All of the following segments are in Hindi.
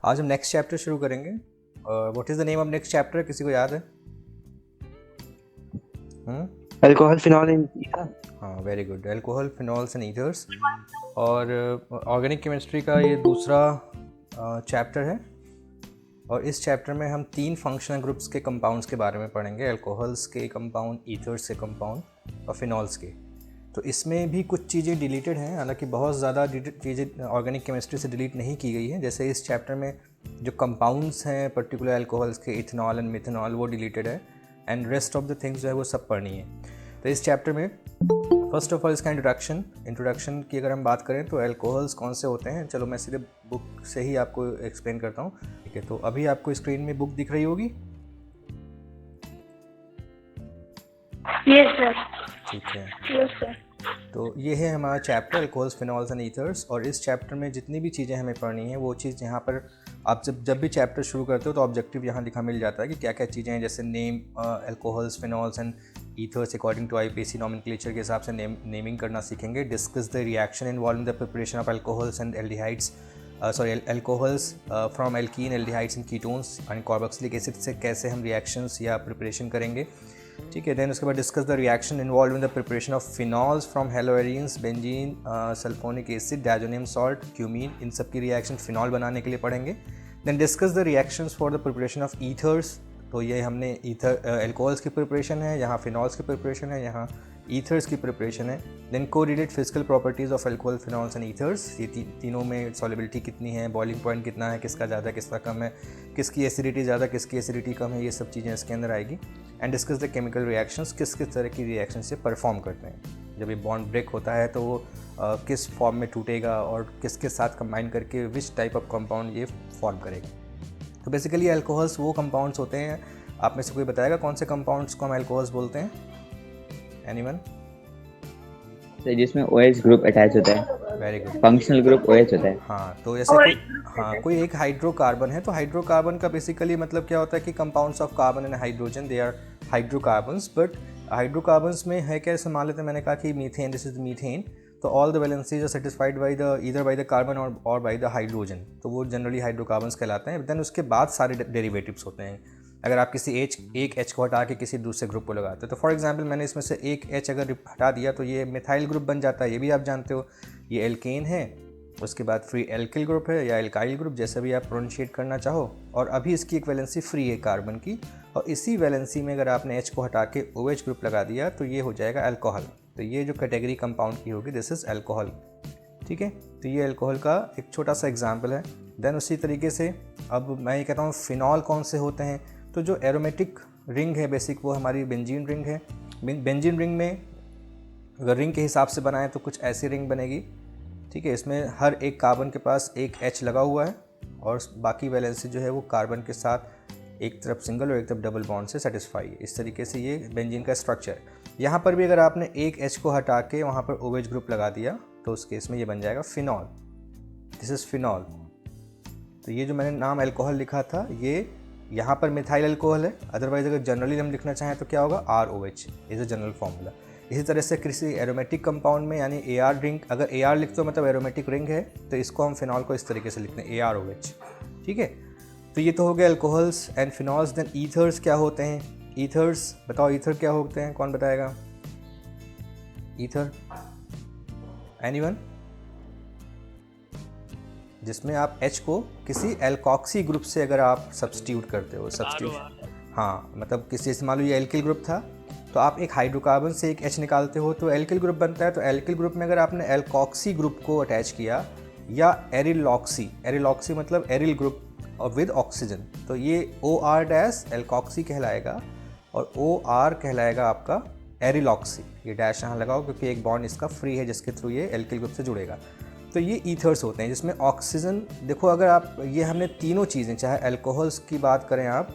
आज हम नेक्स्ट चैप्टर शुरू करेंगे। What is the name of next chapter, किसी को याद है? Alcohol phenol and ether. हाँ, very good. Alcohol, phenols and ethers. और ऑर्गेनिक केमिस्ट्री का ये दूसरा चैप्टर है। और इस चैप्टर में हम 3 फंक्शनल ग्रुप्स के कंपाउंड्स के बारे में पढ़ेंगे, अल्कोहल्स के कंपाउंड, ईथर्स के कंपाउंड और फिनॉल्स के। तो इसमें भी कुछ चीज़ें डिलीटेड हैं, हालांकि बहुत ज़्यादा चीज़ें ऑर्गेनिक केमिस्ट्री से डिलीट नहीं की गई हैं। जैसे इस चैप्टर में जो कंपाउंड्स हैं पर्टिकुलर अल्कोहल्स के, इथेनॉल एंड मिथेनॉल, वो डिलीटेड है। And rest of the things जो है वो सब पढ़नी है। तो इस चैप्टर में फर्स्ट ऑफ ऑल इसका इंट्रोडक्शन की अगर हम बात करें तो अल्कोहल्स कौन से होते हैं, चलो मैं सीधे बुक से ही आपको एक्सप्लेन करता हूँ। ठीक है, तो अभी आपको स्क्रीन में बुक दिख रही होगी। Yes sir. ठीक है, यस सर। तो ये है हमारा chapter alcohols, phenols and ethers. और इस चैप्टर में जितनी भी चीज़ें हमें पढ़नी है वो चीज़ यहाँ पर आप जब भी चैप्टर शुरू करते हो तो ऑब्जेक्टिव यहाँ लिखा मिल जाता है कि क्या क्या चीज़ें हैं। जैसे name alcohols, phenols and ethers according to IPC nomenclature के हिसाब से नेमिंग करना सीखेंगे। Discuss the reaction involve in the preparation of alcohols and aldehydes, alcohols from alkene, aldehydes and ketones and carboxylic acid से कैसे हम रिएक्शंस या प्रिपरेशन करेंगे। ठीक है, देन उसके बाद discuss the reaction involve in the preparation of phenols from haloarenes, benzene, sulphonic acid, diazonium salt, cumene, इन सब की रिएक्शन फिनॉल बनाने के लिए पढ़ेंगे। Then discuss the reactions for the preparation of ethers. तो ये हमने अल्कोहल्स की प्रिपरेशन है, यहाँ फिनॉल्स की प्रिपरेशन है, यहाँ ईथर्स की प्रिपरेशन है। Then correlate physical properties of alcohol, phenols and ethers, ये तीनों में सॉलिबिलिटी कितनी है, बॉइलिंग पॉइंट कितना है, किसका ज़्यादा किसका कम है, किसकी एसिडिटी ज़्यादा किसकी एसिडिटी कम है, ये सब चीज़ें इसके अंदर आएगी। And discuss the chemical reactions, किस किस तरह की रिएक्शन से परफॉर्म करते हैं। जब ये बॉन्ड ब्रेक होता है तो वो किस फॉर्म में टूटेगा और किसके साथ कंबाइन करके विच टाइप ऑफ कंपाउंड ये फॉर्म करेगा। तो बेसिकली अल्कोहल्स वो कंपाउंड्स होते हैं, आप में से कोई बताएगा कौन से कंपाउंड्स को हम अल्कोहल्स बोलते हैं? एनीवन? जिसमें OH ग्रुप अटैच होता है। Very good. Functional group OH होता है। हाँ, तो जैसे कोई एक हाइड्रोकार्बन है, तो हाइड्रोकार्बन का बेसिकली मतलब क्या होता है कि compounds of carbon and hydrogen, they are hydrocarbons. But hydrocarbons में है क्या, मान लेते हैं मैंने कहा कि मीथेन, दिस इज मीथेन, तो all the valencies are satisfied by the either by the carbon और बाय द हाइड्रोजन, तो वो जनरली हाइड्रोकार्बन्स कहलाते हैं। देन उसके बाद सारे डेरिवेटिव्स होते हैं। अगर आप किसी एक एच को हटा के किसी दूसरे ग्रुप को लगाते हो, तो फॉर एग्जांपल मैंने इसमें से एक एच अगर हटा दिया तो ये मिथाइल ग्रुप बन जाता है, ये भी आप जानते हो। ये एल्केन है, उसके बाद फ्री एल्किल ग्रुप है या एल्काइल ग्रुप, जैसे भी आप प्रोनाउंशिएट करना चाहो। और अभी इसकी एक वैलेंसी फ्री है कार्बन की, और इसी वैलेंसी में अगर आपने एच को हटा के OH ग्रुप लगा दिया तो ये हो जाएगा अल्कोहल। तो ये जो कैटेगरी कंपाउंड की होगी, दिस इज़ अल्कोहल। ठीक है, तो ये अल्कोहल का एक छोटा सा एग्जाम्पल है। देन उसी तरीके से अब मैं ये कहता हूँ फिनॉल कौन से होते हैं। तो जो एरोमेटिक रिंग है बेसिक, वो हमारी बेंजीन रिंग है। बेंजीन रिंग में अगर रिंग के हिसाब से बनाएं तो कुछ ऐसी रिंग बनेगी। ठीक है, इसमें हर एक कार्बन के पास एक H लगा हुआ है और बाकी वैलेंसी जो है वो कार्बन के साथ एक तरफ सिंगल और एक तरफ डबल बॉन्ड से सेटिस्फाई है। इस तरीके से ये बेंजीन का स्ट्रक्चर है। यहाँ पर भी अगर आपने एक H को हटा के वहाँ पर OH ग्रुप लगा दिया तो उस केस में ये बन जाएगा फिनॉल। This is phenol. तो ये जो मैंने नाम अल्कोहल लिखा था, ये यहाँ पर मिथाइल अल्कोहल है। अदरवाइज अगर जनरली हम लिखना चाहें तो क्या होगा, ROH is a general formula. इसी तरह से किसी एरोमेटिक कंपाउंड में यानी AR रिंग, अगर AR लिखते हो मतलब एरोमेटिक रिंग है, तो इसको हम फिनॉल को इस तरीके से लिखते हैं, AROH। ठीक है, तो ये तो हो गया alcohols and phenols. Then ethers क्या होते हैं? ईथर्स बताओ, ईथर क्या होते हैं, कौन बताएगा? Ether, anyone? जिसमें आप H को किसी एल्कॉक्सी ग्रुप से अगर आप सब्स्टिट्यूट करते हो, हाँ, मतलब किसी, जैसे मान लो ये एल्किल ग्रुप था तो आप एक हाइड्रोकार्बन से एक H निकालते हो तो एल्किल ग्रुप बनता है। तो एल्किल ग्रुप में अगर आपने एल्कॉक्सी ग्रुप को अटैच किया या एरिलॉक्सी मतलब एरिल ग्रुप और विद ऑक्सीजन, तो ये OR- एल्कॉक्सी कहलाएगा और OR कहलाएगा आपका एरिलॉक्सी। ये डैश यहाँ लगाओ क्योंकि एक बॉन्ड इसका फ्री है जिसके थ्रू ये एल्किल ग्रुप से जुड़ेगा। तो ये ईथर्स होते हैं जिसमें ऑक्सीजन, देखो अगर आप, ये हमने तीनों चीज़ें, चाहे अल्कोहल्स की बात करें आप,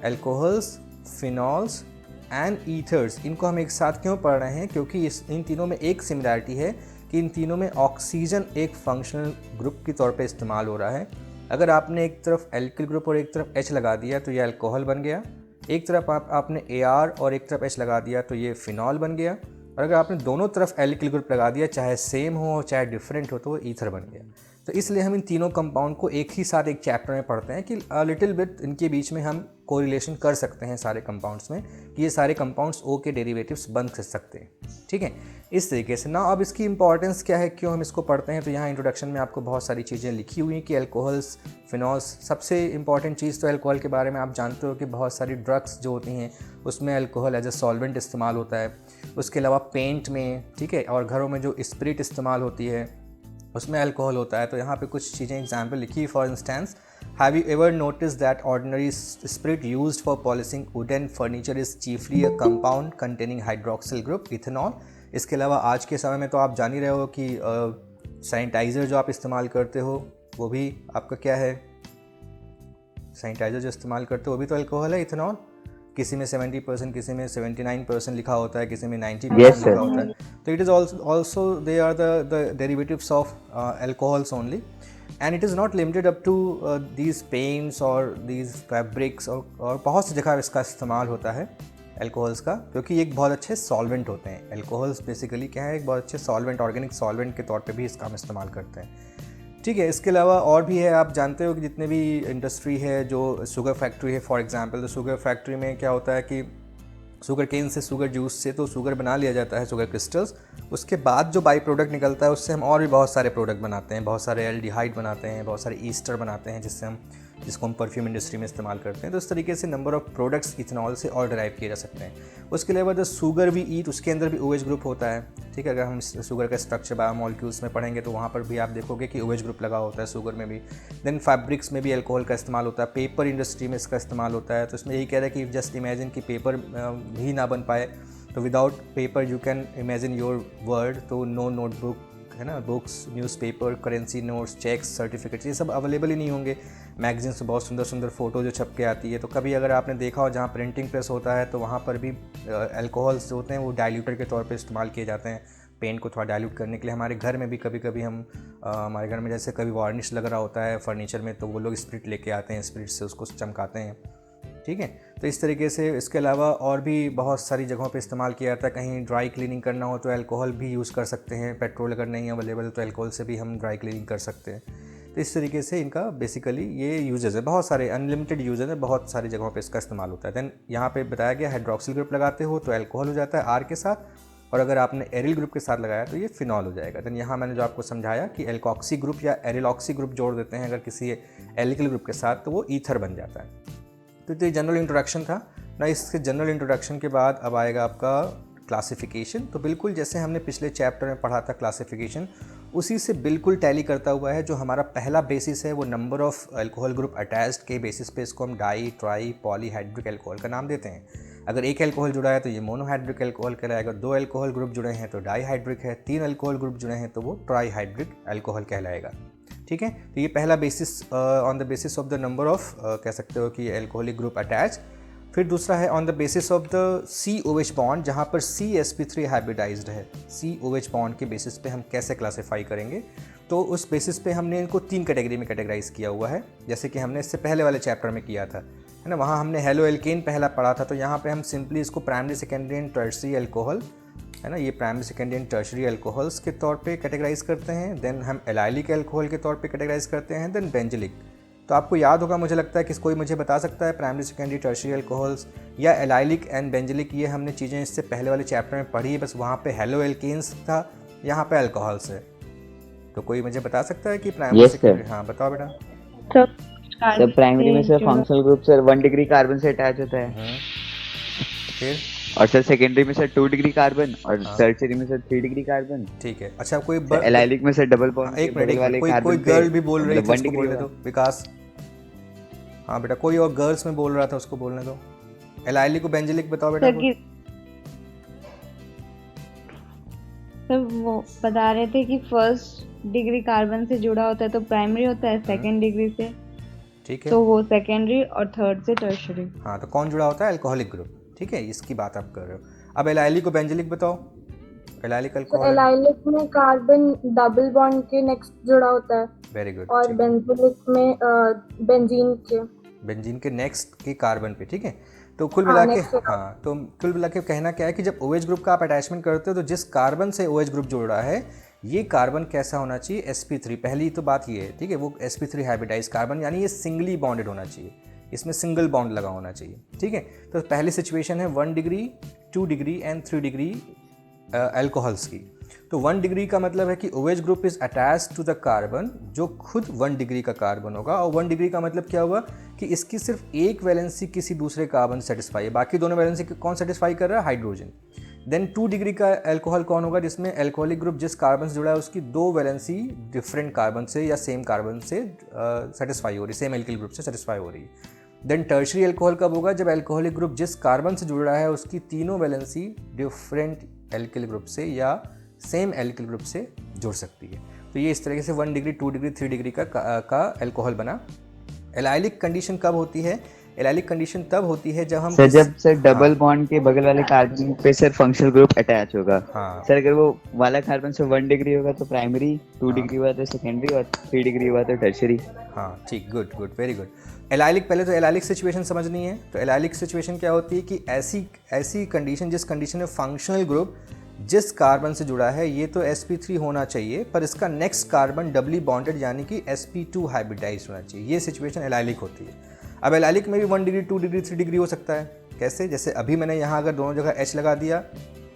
अल्कोहल्स, फिनॉल्स एंड ईथर्स, इनको हम एक साथ क्यों पढ़ रहे हैं? क्योंकि इन तीनों में एक सिमिलैरिटी है कि इन तीनों में ऑक्सीजन एक फंक्शनल ग्रुप के तौर पे इस्तेमाल हो रहा है। अगर आपने एक तरफ एल्किल ग्रुप और एक तरफ H लगा दिया तो ये अल्कोहल बन गया। एक तरफ आपने AR और एक तरफ H लगा दिया तो ये फिनॉल बन गया। और अगर आपने दोनों तरफ एल्किल ग्रुप लगा दिया, चाहे सेम हो चाहे डिफरेंट हो, तो वो ईथर बन गया। तो इसलिए हम इन तीनों कंपाउंड को एक ही साथ एक चैप्टर में पढ़ते हैं कि लिटिल बिट इनके बीच में हम कोरिलेशन कर सकते हैं सारे कंपाउंड्स में कि ये सारे कंपाउंड्स ओ के डेरिवेटिव्स बन सकते हैं, ठीक है। इस तरीके से ना अब इसकी इंपॉर्टेंस क्या है, क्यों हम इसको पढ़ते हैं, तो यहाँ इंट्रोडक्शन में आपको बहुत सारी चीज़ें लिखी हुई हैं कि अल्कोहल्स, फिनॉल्स, सबसे इंपॉर्टेंट चीज़ तो अल्कोहल के बारे में आप जानते हो कि बहुत सारी ड्रग्स जो होती हैं उसमें अल्कोहल एज ए सॉल्वेंट इस्तेमाल होता है। उसके अलावा पेंट में, ठीक है, और घरों में जो स्पिरिट इस्तेमाल होती है उसमें अल्कोहल होता है। तो यहाँ पे कुछ चीज़ें एग्जाम्पल लिखी, for instance, have you ever notice that ordinary spirit used for polishing wooden furniture is chiefly a compound containing hydroxyl group ethanol. इसके अलावा आज के समय में तो आप जान ही रहे हो कि सैनिटाइज़र जो आप इस्तेमाल करते हो वो भी आपका क्या है, सैनिटाइज़र जो इस्तेमाल करते हो वो भी तो अल्कोहल है, इथेनॉल। किसी में 70%, किसी में 79% लिखा होता है, किसी में 90% लिखा होता है। तो it is also they are the derivatives of alcohols only, and it is not limited up to these paints और दीज फैब्रिक्स, और बहुत सी जगह इसका इस्तेमाल होता है अल्कोहल्स का, क्योंकि एक बहुत अच्छे सॉल्वेंट होते हैं। अल्कोहल्स बेसिकली क्या है, एक बहुत अच्छे सॉल्वेंट, ऑर्गेनिक सॉल्वेंट के तौर पे भी इसका हम इस्तेमाल करते हैं, ठीक है। इसके अलावा और भी है, आप जानते हो कि जितने भी इंडस्ट्री है, जो शुगर फैक्ट्री है फॉर एग्जांपल, तो शुगर फैक्ट्री में क्या होता है कि शुगर केन से, शुगर जूस से तो शुगर बना लिया जाता है, शुगर क्रिस्टल्स। उसके बाद जो बाई प्रोडक्ट निकलता है उससे हम और भी बहुत सारे प्रोडक्ट बनाते हैं, बहुत सारे एल्डिहाइड बनाते हैं, बहुत सारे ईस्टर बनाते हैं, जिसको हम परफ्यूम इंडस्ट्री में इस्तेमाल करते हैं। तो इस तरीके से नंबर ऑफ प्रोडक्ट्स इथेनॉल से और डराइव किए जा सकते हैं। उसके अलावा द शुगर वी ईट, उसके अंदर भी OH ग्रुप होता है, ठीक है। अगर हम शुगर का स्ट्रक्चर बायोमोलिक्यूल्स में पढ़ेंगे तो वहाँ पर भी आप देखोगे कि OH ग्रुप लगा होता है शुगर में भी। देन फैब्रिक्स में भी अल्कोहल का इस्तेमाल होता है, पेपर इंडस्ट्री में इसका इस्तेमाल होता है। तो इसमें यही कह रहा है कि जस्ट इमेजिन कि पेपर भी ना बन पाए, तो without paper you can imagine your world. तो नो नोटबुक है ना, books, newspaper, currency notes, cheques, certificates, ये सब अवेलेबल ही नहीं होंगे। मैगजीन्स में बहुत सुंदर सुंदर फ़ोटो जो छप के आती है, तो कभी अगर आपने देखा हो जहाँ प्रिंटिंग प्रेस होता है तो वहाँ पर भी अल्कोहल्स जो होते हैं वो डाइल्यूटर के तौर पे इस्तेमाल किए जाते हैं, पेंट को थोड़ा डाइल्यूट करने के लिए। हमारे घर में भी कभी कभी हमारे घर में जैसे कभी वार्निश लग रहा होता है फर्नीचर में, तो वो लोग स्पिरिट लेके आते हैं, स्पिरिट से उसको चमकाते हैं, ठीक है। तो इस तरीके से इसके अलावा और भी बहुत सारी जगहों पे इस्तेमाल किया जाता है। कहीं ड्राई क्लीनिंग करना हो तो अल्कोहल भी यूज़ कर सकते हैं, पेट्रोल अगर नहीं अवेलेबल तो अल्कोहल से भी हम ड्राई क्लीनिंग कर सकते हैं। तो इस तरीके से इनका बेसिकली ये यूजेस है, बहुत सारे अनलिमिटेड यूजेस है, बहुत सारी जगहों पे इसका इस्तेमाल होता है। देन यहाँ पे बताया गया हाइड्रोक्सिल ग्रुप लगाते हो तो अल्कोहल हो जाता है R के साथ, और अगर आपने एरिल ग्रुप के साथ लगाया तो ये फिनॉल हो जाएगा। देन यहाँ मैंने जो आपको समझाया कि एल्कोक्सी ग्रुप या एरिलॉक्सी ग्रुप जोड़ देते हैं अगर किसी एल्किल ग्रुप के साथ, तो वो ईथर बन जाता है। तो ये जनरल इंट्रोडक्शन था ना। इसके जनरल इंट्रोडक्शन के बाद अब आएगा आपका क्लासिफिकेशन। तो बिल्कुल जैसे हमने पिछले चैप्टर में पढ़ा था क्लासिफिकेशन, उसी से बिल्कुल टैली करता हुआ है। जो हमारा पहला बेसिस है वो number of alcohol group attached के बेसिस पे इसको हम डाई, ट्राई, पॉलीहाइड्रिक अल्कोहल का नाम देते हैं। अगर एक अल्कोहल जुड़ा है तो ये मोनोहाइड्रिक अल्कोहल कहलाएगा, 2 अल्कोहल ग्रुप जुड़े हैं तो डाईहाइड्रिक है, 3 अल्कोहल ग्रुप जुड़े हैं तो वो ट्राईहाइड्रिक अल्कोहल कहलाएगा, ठीक है। तो ये पहला basis on the basis of the number of कह सकते हो कि अल्कोहलिक ग्रुप अटैच। फिर दूसरा है on the basis of the COH bond, जहाँ पर CsP3 हाइब्रिडाइज्ड है। COH बॉन्ड के बेसिस पे हम कैसे क्लासीफाई करेंगे, तो उस बेसिस पे हमने इनको 3 कैटेगरी में कैटेगराइज किया हुआ है, जैसे कि हमने इससे पहले वाले चैप्टर में किया था, है ना। वहाँ हमने हेलो एल्केन पहला पढ़ा था, तो यहाँ पे हम सिंपली इसको primary, secondary and tertiary alcohol, है ना, ये primary, secondary and tertiary alcohols के तौर पे कैटेगराइज करते हैं। देन हम एलाइलिक अल्कोहल के तौर पे कैटेगराइज करते हैं। Then benzylic. तो आपको याद होगा, मुझे लगता है कि कोई मुझे बता सकता है प्राइमरी, सेकेंडरी, टर्शरी अल्कोहल्स या एलाइलिक एंड बेंजिलिक, ये हमने चीज़ें इससे पहले वाले चैप्टर में पढ़ी, बस वहाँ पे हेलो एल्केन्स था, यहाँ पे अल्कोहल्स है। तो कोई मुझे बता सकता है कि प्राइमरी, सेकेंडरी? हाँ बताओ बेटा। सर प्राइमरी में sir functional group sir 1 degree carbon से अटैच होता है, फिर और सर सेकेंडरी में सर 2 डिग्री कार्बन, और टर्शियरी में सर 3 डिग्री कार्बन, ठीक है। अच्छा कोई एलाइलिक में सर डबल बॉन्ड, एक मिनट, कोई गर्ल भी बोल रही थी, उसको बोलने दो। विकास, हाँ बेटा, कोई और गर्ल्स में बोल रहा था, उसको बोलने दो। एलाइलिक को बेंजिलिक बताओ बेटा। सर वो बता रहे थे कि फर्स्ट डिग्री कार्बन से जुड़ा होता है तो प्राइमरी होता है, सेकंड डिग्री से, ठीक है, तो वो सेकेंडरी, और थर्ड से टर्शरी। हाँ, तो कौन जुड़ा होता है? अल्कोहलिक ग्रुप, ठीक है, इसकी बात आप कर रहे हो। अब एलाइलिक को बेंजिलिक बताओ। एलाइलिक अल्कोहल, एलाइलिक में कार्बन डबल बॉन्ड के नेक्स्ट जुड़ा होता है, वेरी गुड, और बेंजिलिक में बेंजीन के नेक्स्ट के कार्बन पे, ठीक है। तो कुल मिला के हाँ, तो कुल मिला के कहना क्या है कि जब OH ग्रुप का आप अटैचमेंट करते हो तो जिस कार्बन से OH ग्रुप जुड़ रहा है ये कार्बन कैसा होना चाहिए, sp3। पहली तो बात ये है, ठीक है, वो sp3 हाइब्रिडाइज कार्बन, यानी ये सिंगली बॉन्डेड होना चाहिए, इसमें सिंगल बॉन्ड लगा होना चाहिए, ठीक है। तो पहली सिचुएशन है 1 degree, 2 degree and 3 degree alcohols की। तो 1 डिग्री का मतलब है कि OH group is attached to the carbon, जो खुद 1 डिग्री का कार्बन होगा। और 1 डिग्री का मतलब क्या होगा कि इसकी सिर्फ एक वैलेंसी किसी दूसरे कार्बन सेटिस्फाई है, बाकी दोनों वैलेंसी कौन सेटिस्फाई कर रहा है, हाइड्रोजन। देन 2 डिग्री का अल्कोहल कौन होगा, जिसमें अल्कोहलिक ग्रुप जिस कार्बन से जुड़ा है उसकी दो वैलेंसी डिफरेंट कार्बन से या सेम कार्बन से सेटिस्फाई हो रही है, सेम एल्किल ग्रुप से सेटिस्फाई हो रही है। देन टर्शरी अल्कोहल कब होगा, जब अल्कोहलिक ग्रुप जिस कार्बन से जुड़ रहा है उसकी तीनों वैलेंसी डिफरेंट एल्किल ग्रुप से या सेम एल्किल ग्रुप से जुड़ सकती है। तो ये इस तरीके से 1 डिग्री, 2 डिग्री, 3 डिग्री का अल्कोहल बना। एलाइलिक कंडीशन कब होती है, एलाइलिक कंडीशन तब होती है जब हम सर जब सर डबल बॉन्ड के बगल वाले कार्बन पे सर फंक्शनल ग्रुप अटैच होगा। हाँ सर अगर वो वाला कार्बन से 1 डिग्री होगा तो प्राइमरी, 2 डिग्री हुआ तो सेकेंडरी और 3 डिग्री हुआ तो टर्शरी। हाँ ठीक, good good, very good. Allylic, पहले तो एलाइलिक सिचुएशन समझनी है। तो एलाइलिक सिचुएशन क्या होती है कि ऐसी कंडीशन, जिस कंडीशन में फंक्शनल ग्रुप जिस कार्बन से जुड़ा है ये तो sp3 होना चाहिए, पर इसका नेक्स्ट कार्बन डबली बॉन्डेड यानी कि sp2 हाइब्रिडाइज होना चाहिए, ये सिचुएशन एलाइलिक होती है। अब एलाइलिक में भी 1 डिग्री, 2 डिग्री, 3 डिग्री हो सकता है। कैसे, जैसे अभी मैंने यहाँ अगर दोनों जगह H लगा दिया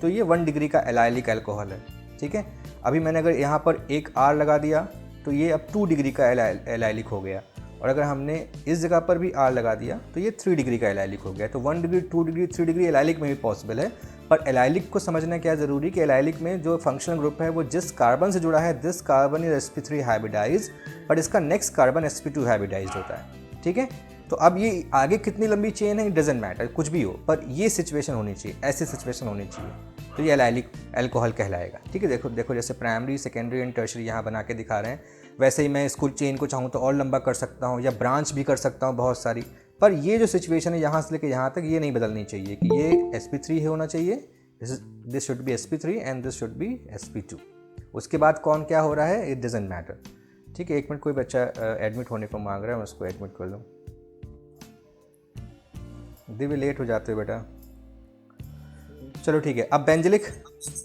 तो ये 1 डिग्री का एलाइलिक अल्कोहल है, ठीक है। अभी मैंने अगर यहाँ पर एक R लगा दिया तो ये अब 2 डिग्री का एलाइलिक हो गया, और अगर हमने इस जगह पर भी R लगा दिया तो ये 3 डिग्री का एलाइलिक हो गया। तो 1 डिग्री, 2 डिग्री, 3 डिग्री एलाइलिक में भी पॉसिबल है। पर एलाइलिक को समझना क्या ज़रूरी कि एलाइलिक में जो फंक्शनल ग्रुप है वो जिस कार्बन से जुड़ा है, this carbon is sp3 hybridize, but इसका नेक्स्ट कार्बन sp2 हाइब्रिडाइज होता है, ठीक है। तो अब ये आगे कितनी लंबी चेन है इट डजेंट मैटर, कुछ भी हो, पर ये सिचुएशन होनी चाहिए, ऐसी सिचुएशन होनी चाहिए, तो ये एलाइलिक अल्कोहल कहलाएगा, ठीक है। देखो जैसे प्राइमरी, सेकेंडरी एंड टर्शरी यहाँ बना के दिखा रहे हैं, वैसे ही मैं इसको चेन को चाहूँ तो और लंबा कर सकता हूँ या ब्रांच भी कर सकता हूँ बहुत सारी। पर ये जो सिचुएशन है यहाँ से लेकर यहाँ तक ये नहीं बदलनी चाहिए कि ये sp3 होना चाहिए, this should be sp3 and this should be sp2। उसके बाद कौन क्या हो रहा है इट डजेंट मैटर, ठीक है। एक मिनट, कोई बच्चा एडमिट होने को मांग रहा है, मैं उसको एडमिट कर लूँ। दिव्य लेट हो जाते हो बेटा, चलो ठीक है। अब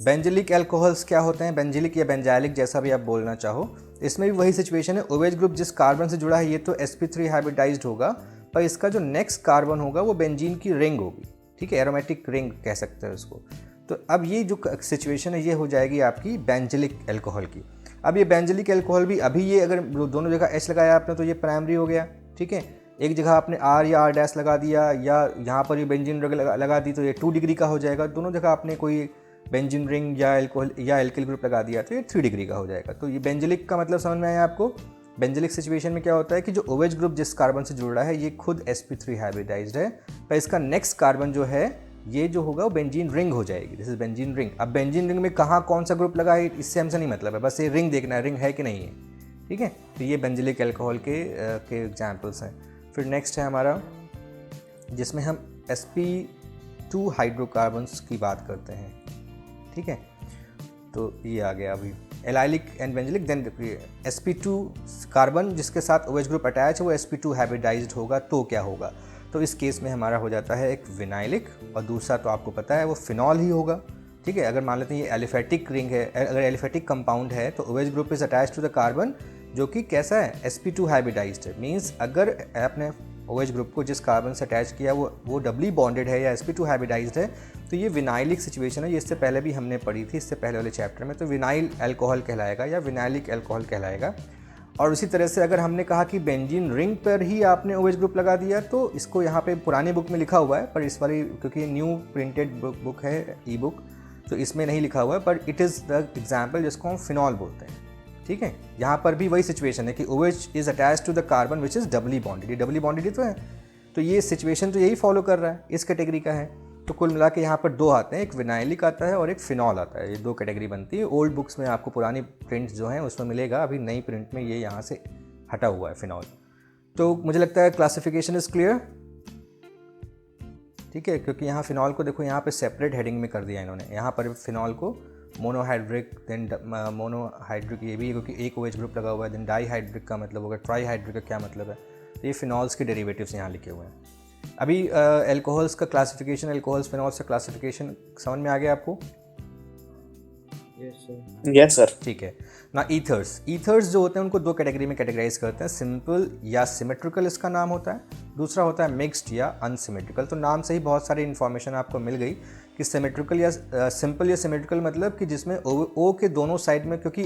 बेंजिलिक अल्कोहल्स क्या होते हैं, बेंजिलिक या बेंजाइलिक जैसा भी आप बोलना चाहो, इसमें भी वही सिचुएशन है। OH ग्रुप जिस कार्बन से जुड़ा है ये तो sp3 हाइब्रिडाइज्ड होगा, पर इसका जो नेक्स्ट कार्बन होगा वो बेंजीन की रिंग होगी, ठीक है, एरोमेटिक रिंग कह सकते हैं उसको। तो अब ये जो सिचुएशन है ये हो जाएगी आपकी बेंजिलिक अल्कोहल की। अब ये बेंजिलिक अल्कोहल भी अभी ये अगर दोनों जगह H लगाया आपने तो ये प्राइमरी हो गया, ठीक है। एक जगह आपने R या R डैश लगा दिया या यहाँ पर ये बेंजीन रिंग लगा दी तो ये 2 डिग्री का हो जाएगा। दोनों जगह आपने कोई बेंजीन रिंग या अल्कोहल या एल्किल ग्रुप लगा दिया तो ये 3 डिग्री का हो जाएगा। तो ये बेंजिलिक का मतलब समझ में आया आपको। बेंजिलिक सिचुएशन में क्या होता है कि जो OH ग्रुप जिस कार्बन से जुड़ रहा है ये खुद sp3 हाइब्रिडाइज्ड है, पर इसका नेक्स्ट कार्बन जो है ये जो होगा वो बेंजीन रिंग हो जाएगी, दिस इज बेंजीन रिंग। अब बेंजीन रिंग में कहाँ कौन सा ग्रुप लगा है इससे हमसे नहीं मतलब है, बस ये रिंग देखना है, रिंग है कि नहीं है, ठीक है। तो ये बेंजिलिक अल्कोहल के एग्जाम्पल्स हैं। फिर नेक्स्ट है हमारा जिसमें हम sp2 हाइड्रोकार्बन्स की बात करते हैं, ठीक है। तो ये आ गया अभी allylic and benzylic. Then sp2 carbon जिसके साथ OH ग्रुप अटैच है वो sp2 हाइब्रिडाइज्ड होगा तो क्या होगा, तो इस केस में हमारा हो जाता है एक विनाइलिक और दूसरा तो आपको पता है वो फिनॉल ही होगा, ठीक है। अगर मान लेते हैं ये एलिफेटिक रिंग है, अगर एलिफेटिक कंपाउंड है तो OH group is attach to the carbon जो कि कैसा है sp2 हाइब्रिडाइज्ड है। मींस अगर आपने OH ग्रुप को जिस कार्बन से अटैच किया वो डबली बॉन्डेड है या sp2 हाइब्रिडाइज्ड है तो ये विनाइलिक सिचुएशन है। ये इससे पहले भी हमने पढ़ी थी, इससे पहले वाले चैप्टर में। तो विनाइल अल्कोहल कहलाएगा या विनाइलिक अल्कोहल कहलाएगा। और उसी तरह से अगर हमने कहा कि बेंजीन रिंग पर ही आपने OH ग्रुप लगा दिया तो इसको यहाँ पे पुरानी बुक में लिखा हुआ है, पर इस वाली क्योंकि न्यू प्रिंटेड बुक है ई बुक तो इसमें नहीं लिखा हुआ है, पर इट इज़ द एग्जाम्पल जिसको हम फिनॉल बोलते हैं, ठीक है। यहाँ पर भी वही सिचुएशन है कि OH is attach to the carbon which is doubly bonded, ये डबली बॉन्डेड ही तो है। तो ये सिचुएशन तो यही फॉलो कर रहा है, इस कैटेगरी का है। तो कुल मिला के यहाँ पर दो आते हैं, एक विनाइलिक आता है और एक फिनॉल आता है, ये दो कैटेगरी बनती है। ओल्ड बुक्स में आपको पुरानी प्रिंट्स जो हैं उसमें मिलेगा, अभी नई प्रिंट में ये यहाँ से हटा हुआ है फिनॉल। तो मुझे लगता है क्लासिफिकेशन इज़ क्लियर, ठीक है। क्योंकि यहाँ फिनॉल को देखो यहाँ पे सेपरेट हेडिंग में कर दिया इन्होंने, यहाँ पर फिनॉल को मोनोहाइड्रिक, देन मोनोहाइड्रिक ये भी क्योंकि एक OH ग्रुप लगा हुआ है, देन डाईहाइड्रिक का मतलब होगा, ट्राईहाइड्रिक का क्या मतलब है, तो ये फिनॉल्स के डेरिवेटिव्स यहाँ लिखे हुए हैं। अभी अल्कोहल्स का क्लासिफिकेशन, अल्कोहल्स फिनॉल्स का क्लासिफिकेशन समझ में आ गया आपको? Yes sir. ठीक है ना। ईथर्स जो होते हैं उनको दो कैटेगरी में कैटेगराइज करते हैं, सिंपल या सिमेट्रिकल इसका नाम होता है, दूसरा होता है मिक्स्ड या अनसिमेट्रिकल। तो नाम से ही बहुत सारी इन्फॉर्मेशन आपको मिल गई कि सिमेट्रिकल या सिंपल या सिमेट्रिकल मतलब कि जिसमें ओ के दोनों साइड में, क्योंकि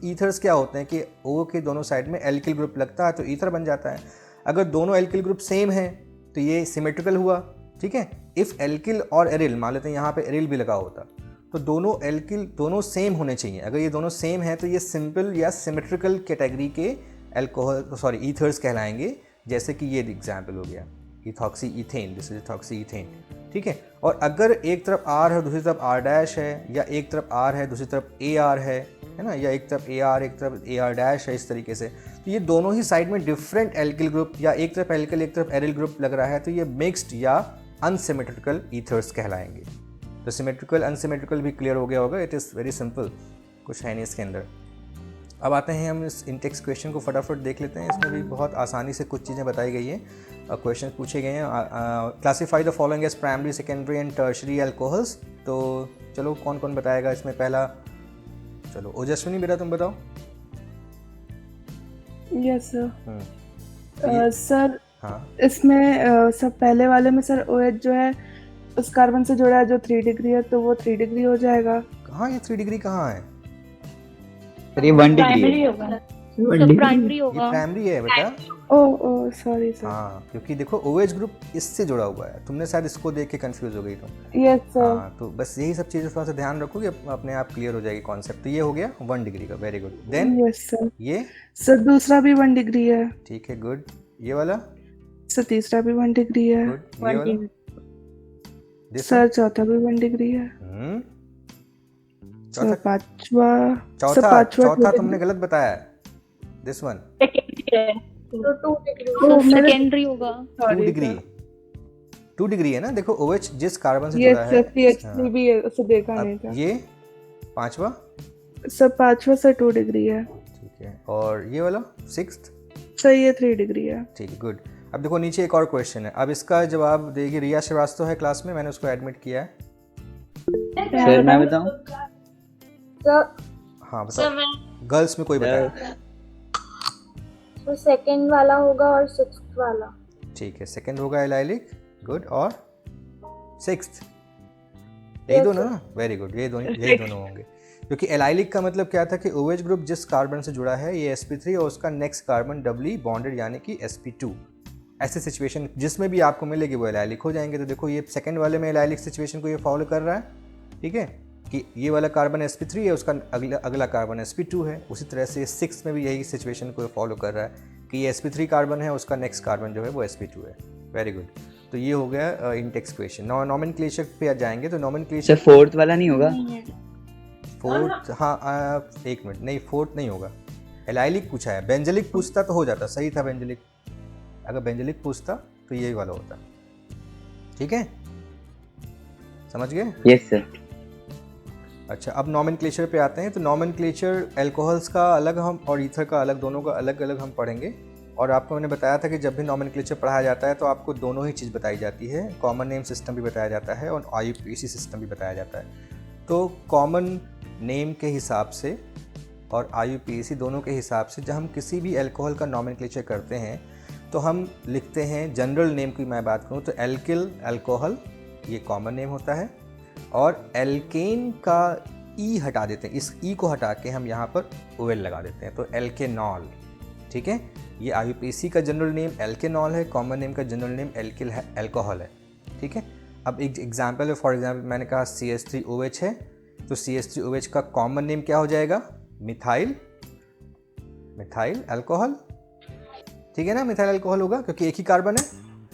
ईथर्स क्या होते हैं कि ओ के दोनों साइड में एल्किल ग्रुप लगता है तो ईथर बन जाता है। अगर दोनों एल्किल ग्रुप सेम है तो ये सिमेट्रिकल हुआ। ठीक है, इफ़ एल्किल और एरिल, मान लेते हैं यहाँ पे एरिल भी लगा होता तो दोनों एल्किल दोनों सेम होने चाहिए। अगर ये दोनों सेम है तो ये सिंपल या सिमेट्रिकल कैटेगरी के ईथर्स कहलाएंगे। जैसे कि ये एग्जाम्पल हो गया ethoxy ethane, this is ethoxy ethane. ठीक है, और अगर एक तरफ R है दूसरी तरफ R डैश है, या एक तरफ R है दूसरी तरफ AR है ना, या एक तरफ AR एक तरफ AR डैश है, इस तरीके से, तो ये दोनों ही साइड में डिफरेंट एल्किल ग्रुप, या एक तरफ एल्किल एक तरफ एरिल ग्रुप लग रहा है, तो ये मिक्स्ड या अनसिमेट्रिकल ईथर्स कहलाएंगे। तो सिमेट्रिकल अनसिमेट्रिकल भी क्लियर हो गया होगा। इट इज़ वेरी सिंपल, कुछ है नहीं इसके अंदर। अब आते हैं हम इस इंटेक्स क्वेश्चन को फटाफट देख लेते हैं। इसमें भी बहुत आसानी से कुछ चीज़ें बताई गई हैं, क्वेश्चन पूछे गए हैं। Classify the following as primary secondary and tertiary alcohols. तो चलो कौन कौन बताएगा इसमें पहला? चलो ओजस्विनी बेटा तुम बताओ। Yes sir. सर हाँ, इसमें सब पहले वाले में सर OH जो है उस कार्बन से जुड़ा है जो 3 डिग्री है, तो वो 3 डिग्री हो जाएगा। कहाँ ये 3 डिग्री कहाँ है? सर ये 1 डिग्री प्राइमरी है। होगा, तो प्राइमरी ये होगा। प्राइमरी है बेटा। ओ सॉरी सर। हाँ, क्योंकि देखो OH ग्रुप इससे जुड़ा हुआ है, तुमने शायद इसको देख के कंफ्यूज हो गई तुम। Yes sir. हाँ, तो बस यही सब चीज़ें थोड़ा सा ध्यान रखोगे, अपने आप क्लियर हो जाएगी कॉन्सेप्ट। तो ये हो गया 1 डिग्री का, very good. Then yes sir. ये सर दूसरा भी 1 डिग्री है। ठीक है, गुड। ये वाला सर तीसरा भी 1 डिग्री है। गुड। ये वाला This सर चौथा भी 1 डिग्री है। one? सर चौथा पांचवा चौथा 2 तुमने गलत बताया। दिस वन तो 2 डिग्री। ओ, मेरे- सेकेंडरी होगा। 2 डिग्री, 2 डिग्री है ना। देखो OH जिस कार्बन से यस जुड़ा सर है। CH3 भी है, उसे देखा नहीं अब था। ये पांचवा, सर पांचवा सर 2 डिग्री है। ठीक है, और ये वाला 6th, सर ये 3 डिग्री है। ठीक है, गुड। अब देखो नीचे एक और क्वेश्चन है, अब इसका जवाब देगी रिया श्रीवास्तव है क्लास में, मैंने उसको एडमिट किया है। सर मैं बताऊं? सर हाँ बताओ, गर्ल्स में कोई बताए? तो सेकंड वाला होगा और 6th वाला। ठीक है, सेकंड होगा एलाइलिक, गुड, और 6th यही दोनों ना, वेरी गुड, यही दोनों होंगे। क्योंकि एलाइलिक का मतलब क्या था कि OH ग्रुप जिस कार्बन से जुड़ा है ये sp3 और उसका नेक्स्ट कार्बन डबली बॉन्डेड यानी कि sp2, ऐसे सिचुएशन जिसमें भी आपको मिलेगी वो एलाइलिक हो जाएंगे। तो देखो ये सेकंड वाले में एलाइलिक सिचुएशन को ये फॉलो कर रहा है। ठीक है, कि ये वाला कार्बन sp3 है, उसका अगला कार्बन sp2 है। उसी तरह से 6 में भी यही सिचुएशन को फॉलो कर रहा है कि ये sp3 कार्बन है, उसका नेक्स्ट कार्बन जो है वो sp2 है। Very good. तो ये हो गया इंटेक्स क्वेश्चन। नॉमेनक्लेचर पे जाएंगे तो नॉमेनक्लेचर सर फोर्थ वाला नहीं होगा? फोर्थ, हाँ एक मिनट, नहीं फोर्थ नहीं होगा। एलाइलिक पूछा है, बेंजलिक पूछता तो हो जाता, सही था बेंजलिक। अगर बेंजलिक पूछता तो यही वाला होता। ठीक है, समझ गए? Yes sir. अच्छा, अब नॉमेनक्लेचर पे आते हैं। तो नॉमेनक्लेचर एल्कोहल्स का अलग हम और ईथर का अलग, दोनों का अलग अलग हम पढ़ेंगे। और आपको मैंने बताया था कि जब भी नॉमेनक्लेचर पढ़ाया जाता है तो आपको दोनों ही चीज़ बताई जाती है, कॉमन नेम सिस्टम भी बताया जाता है और IUPAC सिस्टम भी बताया जाता है। तो कॉमन नेम के हिसाब से और IUPAC दोनों के हिसाब से जब हम किसी भी अल्कोहल का नॉमेनक्लेचर करते हैं तो हम लिखते हैं, जनरल नेम की मैं बात करूँ तो एल्किल अल्कोहल, ये कॉमन नेम होता है। और एल्केन का ई हटा देते हैं, इस ई को हटा के हम यहाँ पर OL लगा देते हैं, तो एल्केनॉल। ठीक है, ये IUPAC का जनरल नेम एल्केनॉल है, कॉमन नेम का जनरल नेम एल्किल है, अल्कोहल है। ठीक है, अब एक एग्जाम्पल है, फॉर एग्जाम्पल मैंने कहा CH3OH है, तो CH3OH का कॉमन नेम क्या हो जाएगा? Methyl alcohol. ठीक है ना, मिथाइल अल्कोहल होगा क्योंकि एक ही कार्बन है।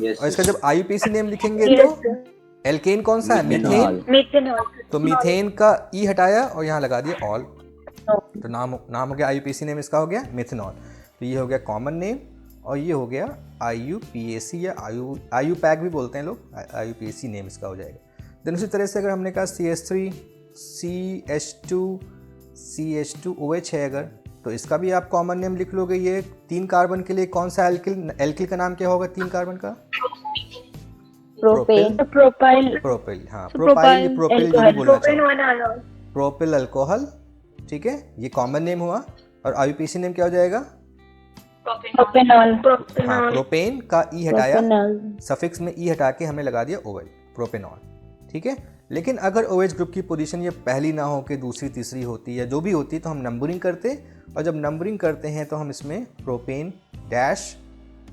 yes, और इसका जब IUPAC नेम लिखेंगे तो एल्केन कौन सा है? मीथेन। तो मीथेन का ई हटाया और यहाँ लगा दिया ऑल, तो नाम हो गया IUPAC नेम, इसका हो गया मिथेनॉल। तो ये हो गया कॉमन नेम और ये हो गया IUPAC या IUPAC भी बोलते हैं लोग, IUPAC नेम इसका हो जाएगा। देन उसी तरह से अगर हमने कहा CH3 CH2OH है अगर, तो इसका भी आप कॉमन नेम लिख लोगे। ये 3 कार्बन के लिए कौन सा एल्किल का नाम क्या होगा 3 कार्बन का? प्रोपाइल। हाँ, प्रोपाइल जो भी बोलना चाहिए, प्रोपिल अल्कोहल ठीक है, ये कॉमन नेम हुआ। और IUPAC नेम क्या हो जाएगा? प्रोपेनॉल हाँ, प्रोपेन का ई हटाया, प्रोपेनॉल। सफिक्स में ई हटा के हमने लगा दिया OH, प्रोपेनॉल, ठीक है। लेकिन अगर OH ग्रुप की पोजीशन ये पहली ना हो के दूसरी तीसरी होती है, जो भी होती है, तो हम नंबरिंग करते, और जब नंबरिंग करते हैं तो हम इसमें प्रोपेन डैश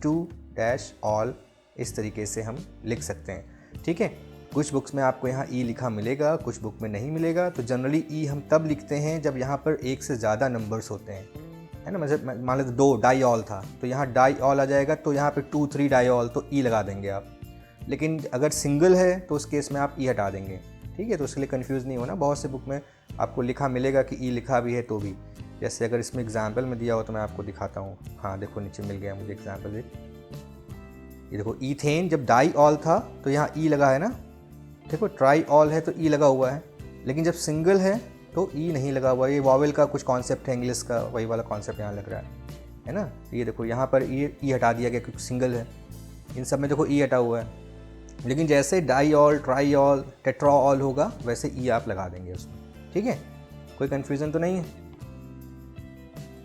2 डैश ऑल इस तरीके से हम लिख सकते हैं, ठीक है। कुछ बुक्स में आपको यहाँ ई लिखा मिलेगा, कुछ बुक में नहीं मिलेगा। तो जनरली ई हम तब लिखते हैं जब यहाँ पर एक से ज़्यादा नंबर्स होते हैं, है ना। मतलब मान लो 2 डाईऑल था, तो यहाँ डाईऑल आ जाएगा, तो यहाँ पे 2 3 डाईऑल, तो ई लगा देंगे आप। लेकिन अगर सिंगल है तो उस केस में आप ई हटा देंगे, ठीक है। तो उसके लिए कंफ्यूज नहीं होना, बहुत से बुक में आपको लिखा मिलेगा कि ई लिखा भी है तो भी। जैसे अगर इसमें एग्जाम्पल में दिया हो तो मैं आपको दिखाता हूँ। हाँ देखो, नीचे मिल गया मुझे एग्जाम्पल। ये देखो, ईथेन जब डाईऑल था तो यहाँ ई लगा है ना, देखो ट्राईऑल है तो ई लगा हुआ है। लेकिन जब सिंगल है तो ई नहीं लगा हुआ। ये वॉवेल का कुछ कॉन्सेप्ट है, इंग्लिश का वही वाला कॉन्सेप्ट यहाँ लग रहा है ना। ये देखो यहाँ पर ई हटा दिया गया क्योंकि सिंगल है। इन सब में देखो ई हटा हुआ है। लेकिन जैसे डाईऑल, ट्राईऑल, टेट्राऑल होगा वैसे ई आप लगा देंगे उसमें, ठीक है। कोई कन्फ्यूज़न तो नहीं है?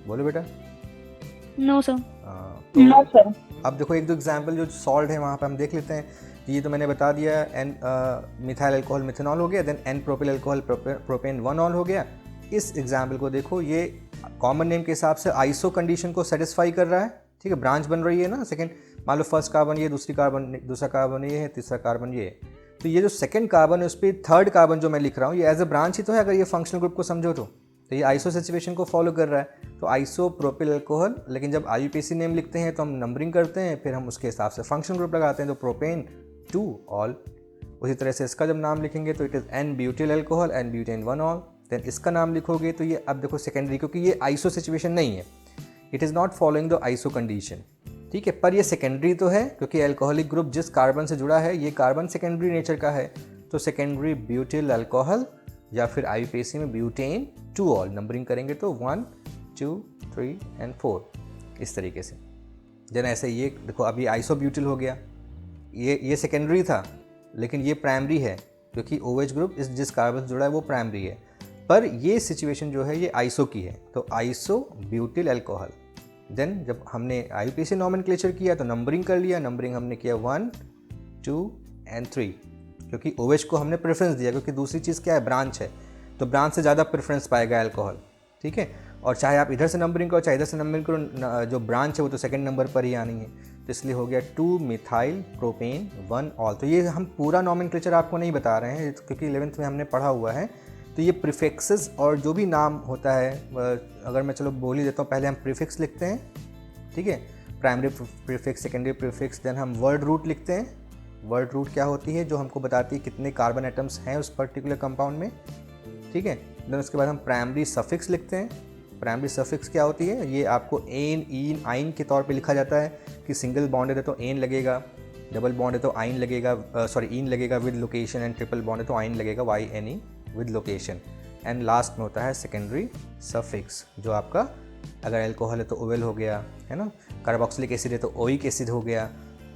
बोलो बेटा। No sir. No sir. अब देखो एक दो एग्जाम्पल जो सॉल्व है वहाँ पे हम देख लेते हैं। ये तो मैंने बता दिया, एन मिथाइल अल्कोहल मिथेनॉल हो गया, then N propyl alcohol propane 1 ol हो गया। इस एग्जाम्पल को देखो, ये कॉमन नेम के हिसाब से आइसो कंडीशन को सेटिस्फाई कर रहा है, ठीक है। ब्रांच बन रही है ना, सेकंड, मान लो फर्स्ट कार्बन ये, दूसरा कार्बन ये है, तीसरा कार्बन ये है। तो ये जो सेकंड कार्बन है उस पर थर्ड कार्बन जो मैं लिख रहा हूँ, ये एज अ ब्रांच ही तो है, अगर ये फंक्शनल ग्रुप को समझो तो ये आइसो सिचुएशन को फॉलो कर रहा है। तो आइसो प्रोपिल अल्कोहल। लेकिन जब IUPAC नेम लिखते हैं तो हम नंबरिंग करते हैं, फिर हम उसके हिसाब से फंक्शनल ग्रुप लगाते हैं, तो प्रोपेन 2 ऑल। उसी तरह से इसका जब नाम लिखेंगे तो it is N butyl alcohol, N butane 1 ol. Then इसका नाम लिखोगे तो ये, अब देखो सेकेंडरी, क्योंकि ये आइसो सिचुएशन नहीं है, it is not following the iso condition, ठीक है। पर ये सेकेंडरी तो है, क्योंकि अल्कोहलिक ग्रुप जिस कार्बन से जुड़ा है ये कार्बन सेकेंडरी नेचर का है। तो सेकेंडरी ब्यूटिल अल्कोहल, या फिर IUPAC में ब्यूटेन 2 ऑल नंबरिंग करेंगे तो 1 2 3 एंड 4 इस तरीके से। जन ऐसे ये देखो, अभी आइसो ब्यूटिल हो गया, ये सेकेंडरी था, लेकिन ये प्राइमरी है, क्योंकि OH ग्रुप इस जिस कार्बन से जुड़ा है वो प्राइमरी है। पर ये सिचुएशन जो है ये आइसो की है, तो आइसो ब्यूटिल अल्कोहल। देन जब हमने IUPAC नॉमेनक्लेचर किया तो नंबरिंग कर लिया, नंबरिंग हमने किया 1 2 एंड 3, क्योंकि OH को हमने प्रेफरेंस दिया, क्योंकि दूसरी चीज़ क्या है, ब्रांच है, तो ब्रांच से ज़्यादा प्रेफरेंस पाएगा अल्कोहल, ठीक है। और चाहे आप इधर से नंबरिंग करो चाहे इधर से नंबरिंग करो, जो ब्रांच है वो तो सेकंड नंबर पर ही आनी है। तो इसलिए हो गया 2 मिथाइल प्रोपेन 1 ऑल। तो ये हम पूरा नॉमेनक्लेचर आपको नहीं बता रहे हैं, क्योंकि 11th में हमने पढ़ा हुआ है। तो ये प्रीफिक्सेस और जो भी नाम होता है, अगर मैं चलो बोल ही देता हूँ, पहले हम प्रीफिक्स लिखते हैं, ठीक है, primary prefix, secondary prefix. Then हम वर्ड रूट लिखते हैं। वर्ड रूट क्या होती है, जो हमको बताती है कितने कार्बन एटम्स हैं उस पर्टिकुलर कंपाउंड में, ठीक है। देन उसके बाद हम प्राइमरी सफिक्स लिखते हैं। प्राइमरी सफिक्स क्या होती है, ये आपको एन, ईन, आइन के तौर पे लिखा जाता है कि सिंगल बॉन्ड है तो एन लगेगा, डबल बॉन्ड है तो आइन लगेगा, ईन लगेगा with location, and triple bond है तो आइन लगेगा, YNE with location. And last में होता है सेकेंडरी सफिक्स, जो आपका अगर अल्कोहल है तो OL हो गया, है ना, कार्बोक्सिलिक एसिड है तो ओइक एसिड हो गया,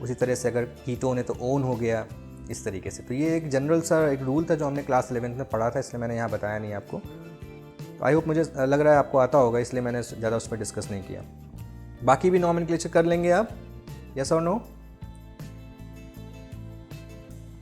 उसी तरह से अगर कीटोन है तो ओन हो गया, इस तरीके से। तो ये एक जनरल सा एक रूल था जो हमने क्लास 11th में पढ़ा था, इसलिए मैंने यहाँ बताया नहीं आपको। तो आई होप, मुझे लग रहा है आपको आता होगा, इसलिए मैंने ज़्यादा उस पर डिस्कस नहीं किया। बाकी भी नॉमेनक्लेचर कर लेंगे आप, यस और नो?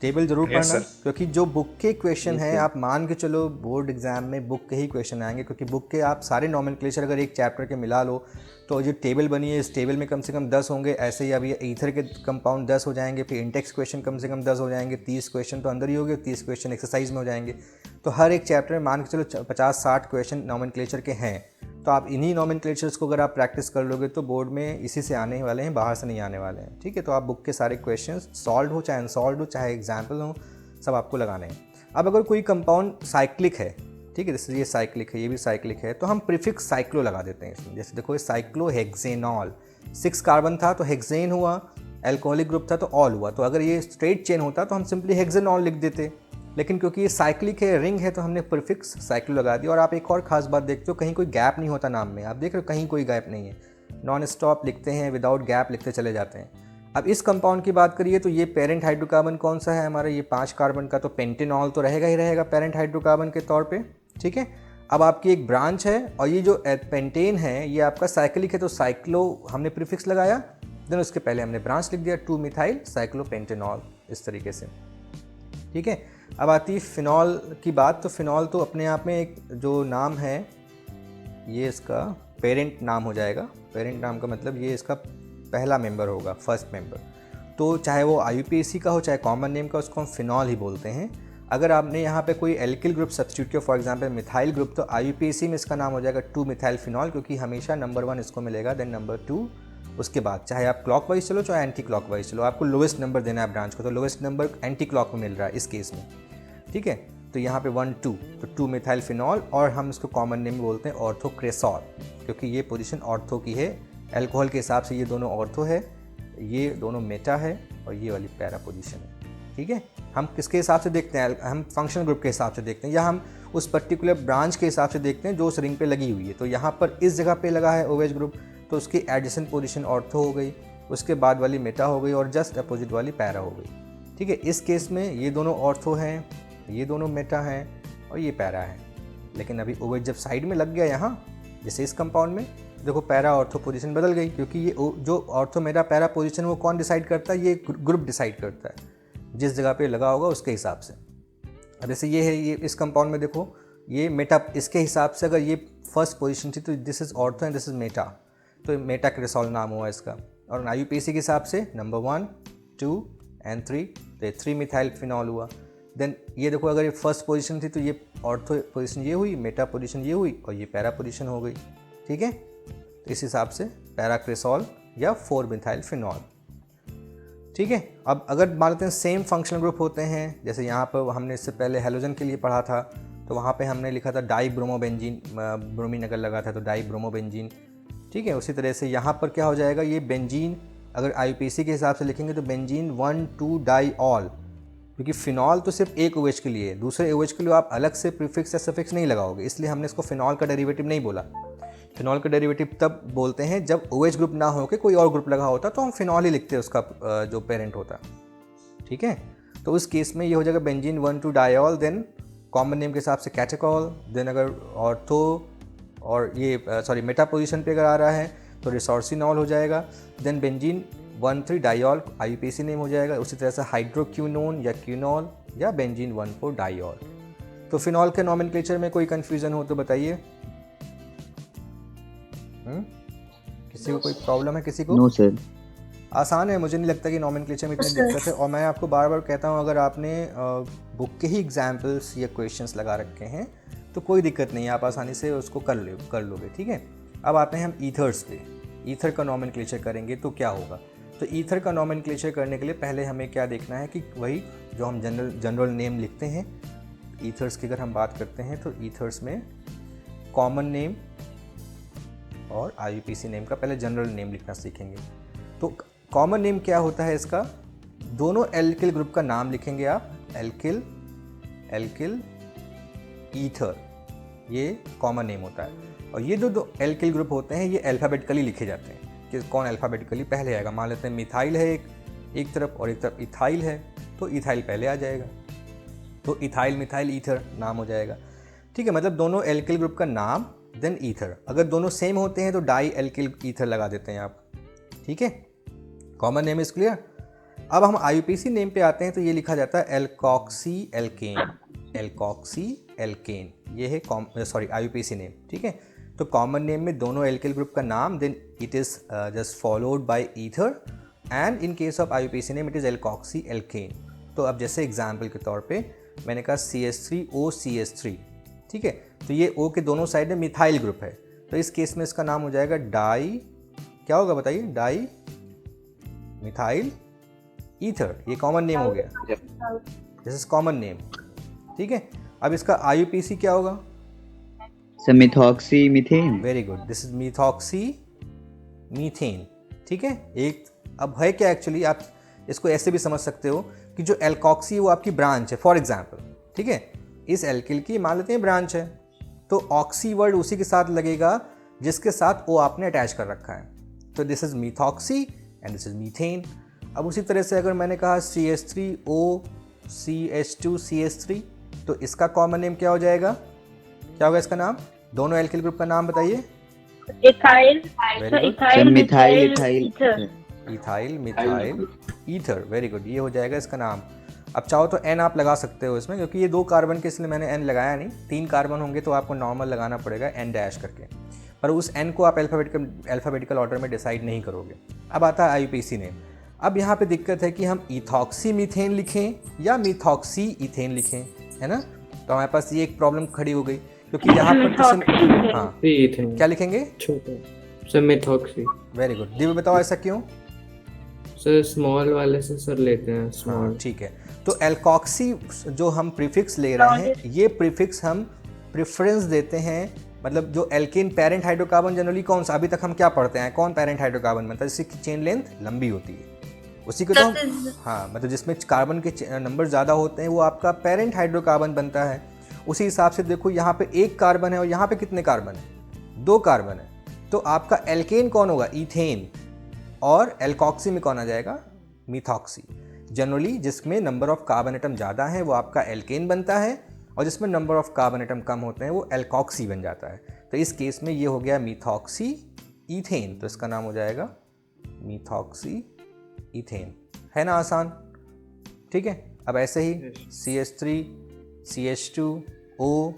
टेबल जरूर पढ़ना, क्योंकि जो बुक के क्वेश्चन हैं, आप मान के चलो बोर्ड एग्जाम में बुक के ही क्वेश्चन आएंगे, क्योंकि बुक के आप सारे नॉमेनक्लेचर अगर एक चैप्टर के मिला लो तो जो टेबल बनी है इस टेबल में कम से कम 10 होंगे। ऐसे ही अभी ईथर के कंपाउंड 10 हो जाएंगे, फिर इंटेक्स क्वेश्चन कम से कम 10 हो जाएंगे, 30 क्वेश्चन तो अंदर ही हो गए, 30 क्वेश्चन एक्सरसाइज में हो जाएंगे। तो हर एक चैप्टर में मान के चलो 50-60 क्वेश्चन नॉमेनक्लेचर के हैं। तो आप इन्हीं नॉमेनक्लेचर्स को अगर आप प्रैक्टिस कर लोगे तो बोर्ड में इसी से आने वाले हैं, बाहर से नहीं आने वाले हैं, ठीक है। तो आप बुक के सारे क्वेश्चंस सॉल्व हो चाहे अनसॉल्व हो, चाहे एग्जाम्पल हो, सब आपको लगाने हैं। अब अगर कोई कंपाउंड साइक्लिक है, ठीक है, जैसे ये साइक्लिक है, ये भी साइक्लिक है, तो हम प्रीफिक्स साइक्लो लगा देते हैं इसमें। जैसे देखो, ये साइक्लोहेक्सेनॉल, 6 कार्बन था तो हेक्सेन हुआ, अल्कोहलिक ग्रुप था तो ऑल हुआ। तो अगर ये स्ट्रेट चेन होता तो हम सिंपली हेक्सेनॉल लिख देते, लेकिन क्योंकि ये साइक्लिक है, रिंग है, तो हमने प्रीफिक्स साइक्लो लगा दिया। और आप एक और ख़ास बात देखते हो, कहीं कोई गैप नहीं होता नाम में, आप देख रहे हो कहीं कोई गैप नहीं है, नॉन स्टॉप लिखते हैं, विदाउट गैप लिखते चले जाते हैं। अब इस कंपाउंड की बात करिए तो ये पेरेंट हाइड्रोकार्बन कौन सा है हमारा, ये 5 कार्बन का, तो पेंटेनॉल तो रहेगा ही रहेगा पेरेंट हाइड्रोकार्बन के तौर पे, ठीक है। अब आपकी एक ब्रांच है और ये जो पेंटेन है ये आपका साइक्लिक है, तो साइक्लो हमने प्रीफिक्स लगाया, देन उसके पहले हमने ब्रांच लिख दिया 2 मिथाइल साइक्लोपेंटेनॉल, इस तरीके से। ठीक है, अब आती है फिनॉल की बात। तो फिनॉल तो अपने आप में एक जो नाम है ये इसका पेरेंट नाम हो जाएगा। पेरेंट नाम का मतलब ये इसका पहला मेंबर होगा, फर्स्ट मेंबर। तो चाहे वो IUPAC का हो चाहे कॉमन नेम का, उसको हम फिनॉल ही बोलते हैं। अगर आपने यहाँ पे कोई एल्किल ग्रुप सब्स्टिट्यूट किया, फॉर एग्जांपल मिथाइल ग्रुप, तो IUPAC में इसका नाम हो जाएगा 2 मिथाइल फिनॉल, क्योंकि हमेशा नंबर 1 इसको मिलेगा, देन नंबर 2 उसके बाद। चाहे आप क्लॉकवाइज चलो चाहे एंटी क्लॉकवाइज चलो, आपको लोवेस्ट नंबर देना है ब्रांच को, तो लोवेस्ट नंबर एंटी क्लॉक में मिल रहा है इस केस में। ठीक है, तो यहाँ पे 1 2, तो 2 मिथाइल फिनॉल, और हम इसको कॉमन नेम में बोलते हैं ऑर्थोक्रेसॉल, क्योंकि ये पोजीशन ऑर्थो की है। अल्कोहल के हिसाब से ये दोनों ऑर्थो है, ये दोनों मेटा है, और ये वाली पैरा पोजीशन है। ठीक है, हम किसके हिसाब से देखते हैं? हम फंक्शनल ग्रुप के हिसाब से देखते हैं, या हम उस पर्टिकुलर ब्रांच के हिसाब से देखते हैं जो उस रिंग पे लगी हुई है। तो यहाँ पर इस जगह पे लगा है OH ग्रुप, तो उसकी एडजेसेंट पोजीशन ऑर्थो हो गई, उसके बाद वाली मेटा हो गई, और जस्ट अपोजिट वाली पैरा हो गई। ठीक है, इस केस में ये दोनों ऑर्थो हैं, ये दोनों मेटा हैं, और ये पैरा है। लेकिन अभी OH जब साइड में लग गया यहाँ, जैसे इस कंपाउंड में, देखो पैरा ऑर्थो पोजीशन बदल गई, क्योंकि ये जो ऑर्थो मेटा पैरा पोजीशन वो कौन डिसाइड करता है? ये ग्रुप डिसाइड करता है, जिस जगह पे लगा होगा उसके हिसाब से। अब जैसे ये है, ये इस कंपाउंड में देखो ये मेटा, इसके हिसाब से अगर ये फर्स्ट पोजीशन थी तो this is ortho and this is Meta, तो मेटा क्रेसॉल नाम हुआ इसका। और IUPAC के हिसाब से नंबर 1 2 एंड 3, तो ये 3 मिथाइल फिनॉल हुआ। देन ये देखो, अगर ये फर्स्ट पोजीशन थी तो ये ऑर्थो पोजीशन ये हुई, मेटा पोजीशन ये हुई, और ये पैरा पोजीशन हो गई। ठीक है, तो इस हिसाब से पैराक्रेसॉल या 4 मिथाइल फिनॉल। ठीक है, अब अगर मान लेते हैं सेम फंक्शनल ग्रुप होते हैं, जैसे यहाँ पर हमने इससे पहले हेलोजन के लिए पढ़ा था, तो वहाँ पे हमने लिखा था डाई ब्रोमोबेंजीन, ब्रोमीन अगर लगा था तो डाई ब्रोमोबेंजीन। ठीक है, उसी तरह से यहाँ पर क्या हो जाएगा, ये बेंजीन अगर IUPAC के हिसाब से लिखेंगे तो बेंजीन 1 2 डाईऑल, क्योंकि फिनॉल तो सिर्फ एक OH के लिए है, दूसरे OH के लिए आप अलग से प्रीफिक्स या सफिक्स नहीं लगाओगे, इसलिए हमने इसको फिनॉल का डेरिवेटिव नहीं बोला। फिनॉल का डेरिवेटिव तब बोलते हैं जब OH ग्रुप ना हो के कोई और ग्रुप लगा होता, तो हम फिनॉल ही लिखते हैं उसका जो पेरेंट होता। ठीक है, तो उस केस में ये हो जाएगा benzene 1 2 diol, then common name के हिसाब से कैटेकॉल, देन अगर ऑर्थो और ये सॉरी मेटा पोजीशन पे अगर आ रहा है तो रिसोर्सिनॉल हो जाएगा, then benzene 1 3 diol IUPAC name हो जाएगा। उसी तरह से हाइड्रोक्यूनोन या क्यूनॉल या बेंजीन 1 4 डाईऑल। तो फिनॉल के नॉमेनक्लेचर में कोई कन्फ्यूज़न हो तो बताइए। किसी को कोई प्रॉब्लम है? किसी को? नो सर, आसान है, मुझे नहीं लगता कि नॉमेनक्लेचर में इतनी दिक्कत है। और मैं आपको बार बार कहता हूँ, अगर आपने बुक के ही एग्जाम्पल्स या क्वेश्चंस लगा रखे हैं तो कोई दिक्कत नहीं है, आप आसानी से उसको कर लोगे। ठीक है, अब आते हैं हम ईथर्स पे। ईथर का नॉमेनक्लेचर करेंगे तो क्या होगा? तो ईथर का नॉमेनक्लेचर करने के लिए पहले हमें क्या देखना है कि वही जो हम जनरल नेम लिखते हैं ईथर्स की, अगर हम बात करते हैं तो ईथर्स में कॉमन नेम और IUPAC नेम का पहले जनरल नेम लिखना सीखेंगे। तो कॉमन नेम क्या होता है इसका? दोनों एल्किल ग्रुप का नाम लिखेंगे आप, एल्किल ईथर, ये कॉमन नेम होता है। और ये जो दो एल्किल ग्रुप होते हैं ये अल्फ़ाबेटिकली लिखे जाते हैं कि कौन अल्फ़ाबेटिकली पहले आएगा। मान लेते हैं मिथाइल है एक तरफ और एक तरफ इथाइल है, तो इथाइल पहले आ जाएगा, तो इथाइल मिथाइल ईथर नाम हो जाएगा। ठीक है, मतलब दोनों एल्किल ग्रुप का नाम देन ईथर। अगर दोनों सेम होते हैं तो डाई एल्किल ईथर लगा देते हैं आप। ठीक है, कॉमन नेम इज क्लियर। अब हम IUPAC नेम पे आते हैं तो ये लिखा जाता है एल्कॉक्सी एल्केन, ये है IUPAC नेम। ठीक है, तो कॉमन नेम में दोनों एल्किल ग्रुप का नाम, then it is just followed by ether, and in case of IUPAC name it is alkoxy alkane. तो अब जैसे एग्जाम्पल के तौर पे मैंने कहा CH3OCH3, ठीक है, तो ये O के दोनों साइड में मिथाइल ग्रुप है, तो इस केस में इसका नाम हो जाएगा डाई, क्या होगा बताइए? डाई मिथाइल ईथर, ये कॉमन नेम हो गया, दिस इज कॉमन नेम। ठीक है, अब इसका IUPAC क्या होगा? Sir methoxy methane. Very good, this is methoxy methane. ठीक है, एक अब है क्या एक्चुअली, आप इसको ऐसे भी समझ सकते हो कि जो एल्कॉक्सी वो आपकी ब्रांच है, फॉर एग्जाम्पल। ठीक है, इस एल्किल की मान लेते हैं ब्रांच है, तो ऑक्सी वर्ड उसी के साथ लगेगा जिसके साथ O आपने अटैच कर रखा है, तो this is methoxy and this is methane. अब उसी तरह से अगर मैंने कहा CH3O CH2CH3, तो इसका कॉमन नेम क्या हो जाएगा? क्या होगा इसका नाम? दोनों एल्किल ग्रुप का नाम बताइए। Ethyl, Very good. Ethyl, methyl methyl, ethyl ether. Ethyl, methyl, ether. Very good, ये हो जाएगा इसका नाम। अब चाहो तो एन आप लगा सकते हो इसमें, क्योंकि ये 2 कार्बन के इसलिए मैंने एन लगाया नहीं। 3 कार्बन होंगे तो आपको नॉर्मल लगाना पड़ेगा एन डैश करके, पर उस एन को आप अल्फ़ाबेटिकल ऑर्डर में डिसाइड नहीं करोगे। अब आता है IUPAC नेम। अब यहाँ पे दिक्कत है कि हम इथॉक्सी मीथेन लिखें या मिथॉक्सी इथेन लिखें, है ना। तो हमारे पास ये एक प्रॉब्लम खड़ी हो गई, क्योंकि यहाँ पर तो हाँ, इथेन क्या लिखेंगे? छोटा sir methoxy. Very good. Divya बताओ ऐसा क्यों? सर स्मॉल वाले से सर लेते हैं हाँ स्मॉल। ठीक है। तो एल्कॉक्सी जो हम प्रीफिक्स ले रहे हैं, ये प्रीफिक्स हम प्रेफरेंस देते हैं, मतलब जो एल्केन पेरेंट हाइड्रोकार्बन जनरली कौन सा, अभी तक हम क्या पढ़ते हैं, कौन पेरेंट हाइड्रोकार्बन बनता है जिसकी चेन लेंथ लंबी होती है, उसी को तो हाँ, मतलब जिसमें कार्बन के नंबर ज़्यादा होते हैं वो आपका पेरेंट हाइड्रोकार्बन बनता है। उसी हिसाब से देखो यहाँ पे 1 कार्बन है और यहाँ पे कितने कार्बन है? 2 कार्बन है। तो आपका एल्केन कौन होगा? इथेन। और एल्कॉक्सी में कौन आ जाएगा? मिथॉक्सी। जनरली जिसमें नंबर ऑफ कार्बन एटम ज़्यादा है वो आपका एल्केन बनता है, और जिसमें नंबर ऑफ कार्बन एटम कम होते हैं वो एल्कॉक्सी बन जाता है। तो इस केस में ये हो गया मिथॉक्सी इथेन, तो इसका नाम हो जाएगा मिथॉक्सी इथेन। है ना आसान? ठीक है। अब ऐसे ही CH3 CH2O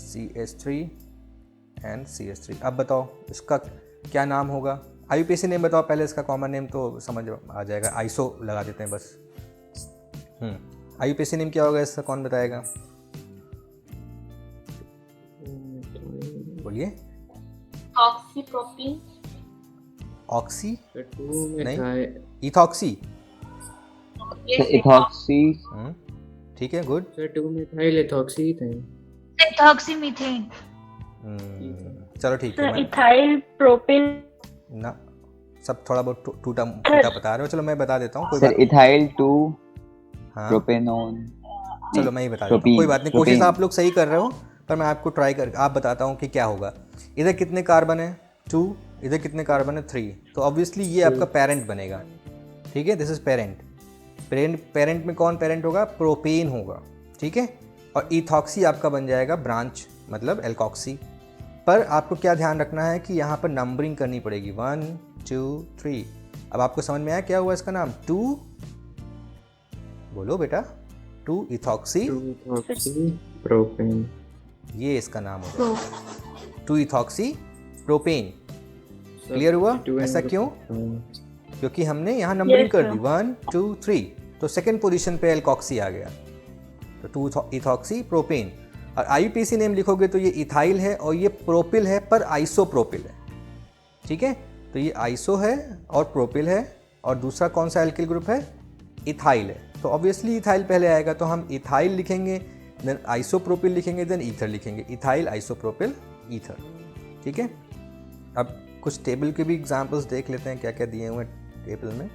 CH3 and CH3। अब बताओ इसका क्या नाम होगा? IUPAC नेम बताओ पहले, इसका कॉमन नेम तो समझ आ जाएगा, आइसो लगा देते हैं बस। IUPAC नेम क्या होगा इसका, कौन बताएगा? बोलिए। ऑक्सीप्रोपीन, ऑक्सी नहीं, नहीं इथॉक्सी। इथॉक्सी ठीक है, good. Sir 2 methyl ethoxy ethane. Ethoxymethane, चलो ठीक है। इथाइल प्रोपिल, ना सब थोड़ा बहुत टूटा फूटा बता रहे हो, चलो मैं बता देता हूँ, कोई सर बात। इथाइल 2 हाँ प्रोपेनॉन। चलो मैं ही बता देता हूँ, कोई बात नहीं। कोशिश आप लोग सही कर रहे हो, पर मैं आपको ट्राई कर आप बताता हूँ कि क्या होगा। इधर कितने कार्बन है? 2। इधर कितने कार्बन है? 3। तो ऑब्वियसली ये आपका पेरेंट बनेगा, ठीक है। This is parent. पेरेंट में कौन पेरेंट होगा? प्रोपेन होगा, ठीक है। और इथॉक्सी आपका बन जाएगा ब्रांच, मतलब एल्कॉक्सी। पर आपको क्या ध्यान रखना है कि यहाँ पर नंबरिंग करनी पड़ेगी, 1 2 3। अब आपको समझ में आया क्या हुआ इसका नाम? 2, बोलो बेटा, 2 इथॉक्सी प्रोपेन, ये इसका नाम हो जाएगा 2 इथॉक्सी प्रोपेन। क्लियर हुआ? ऐसा क्यों? क्योंकि हमने यहाँ नंबरिंग कर दी 1 2 3, तो सेकंड पोजीशन पे एल्कॉक्सी आ गया, तो 2 इथॉक्सी प्रोपेन। और IUPAC नेम लिखोगे तो ये इथाइल है और ये प्रोपिल है, पर आइसोप्रोपिल है, ठीक है। तो ये आइसो है और प्रोपिल है, और दूसरा कौन सा एल्किल ग्रुप है? इथाइल है। तो ऑब्वियसली इथाइल पहले आएगा, तो हम इथाइल लिखेंगे, देन आइसोप्रोपिल लिखेंगे, देन ईथर लिखेंगे। इथाइल आइसोप्रोपिल ईथर, ठीक है। अब कुछ टेबल के भी एग्जाम्पल्स देख लेते हैं, क्या क्या दिए हुए हैं टेबल में।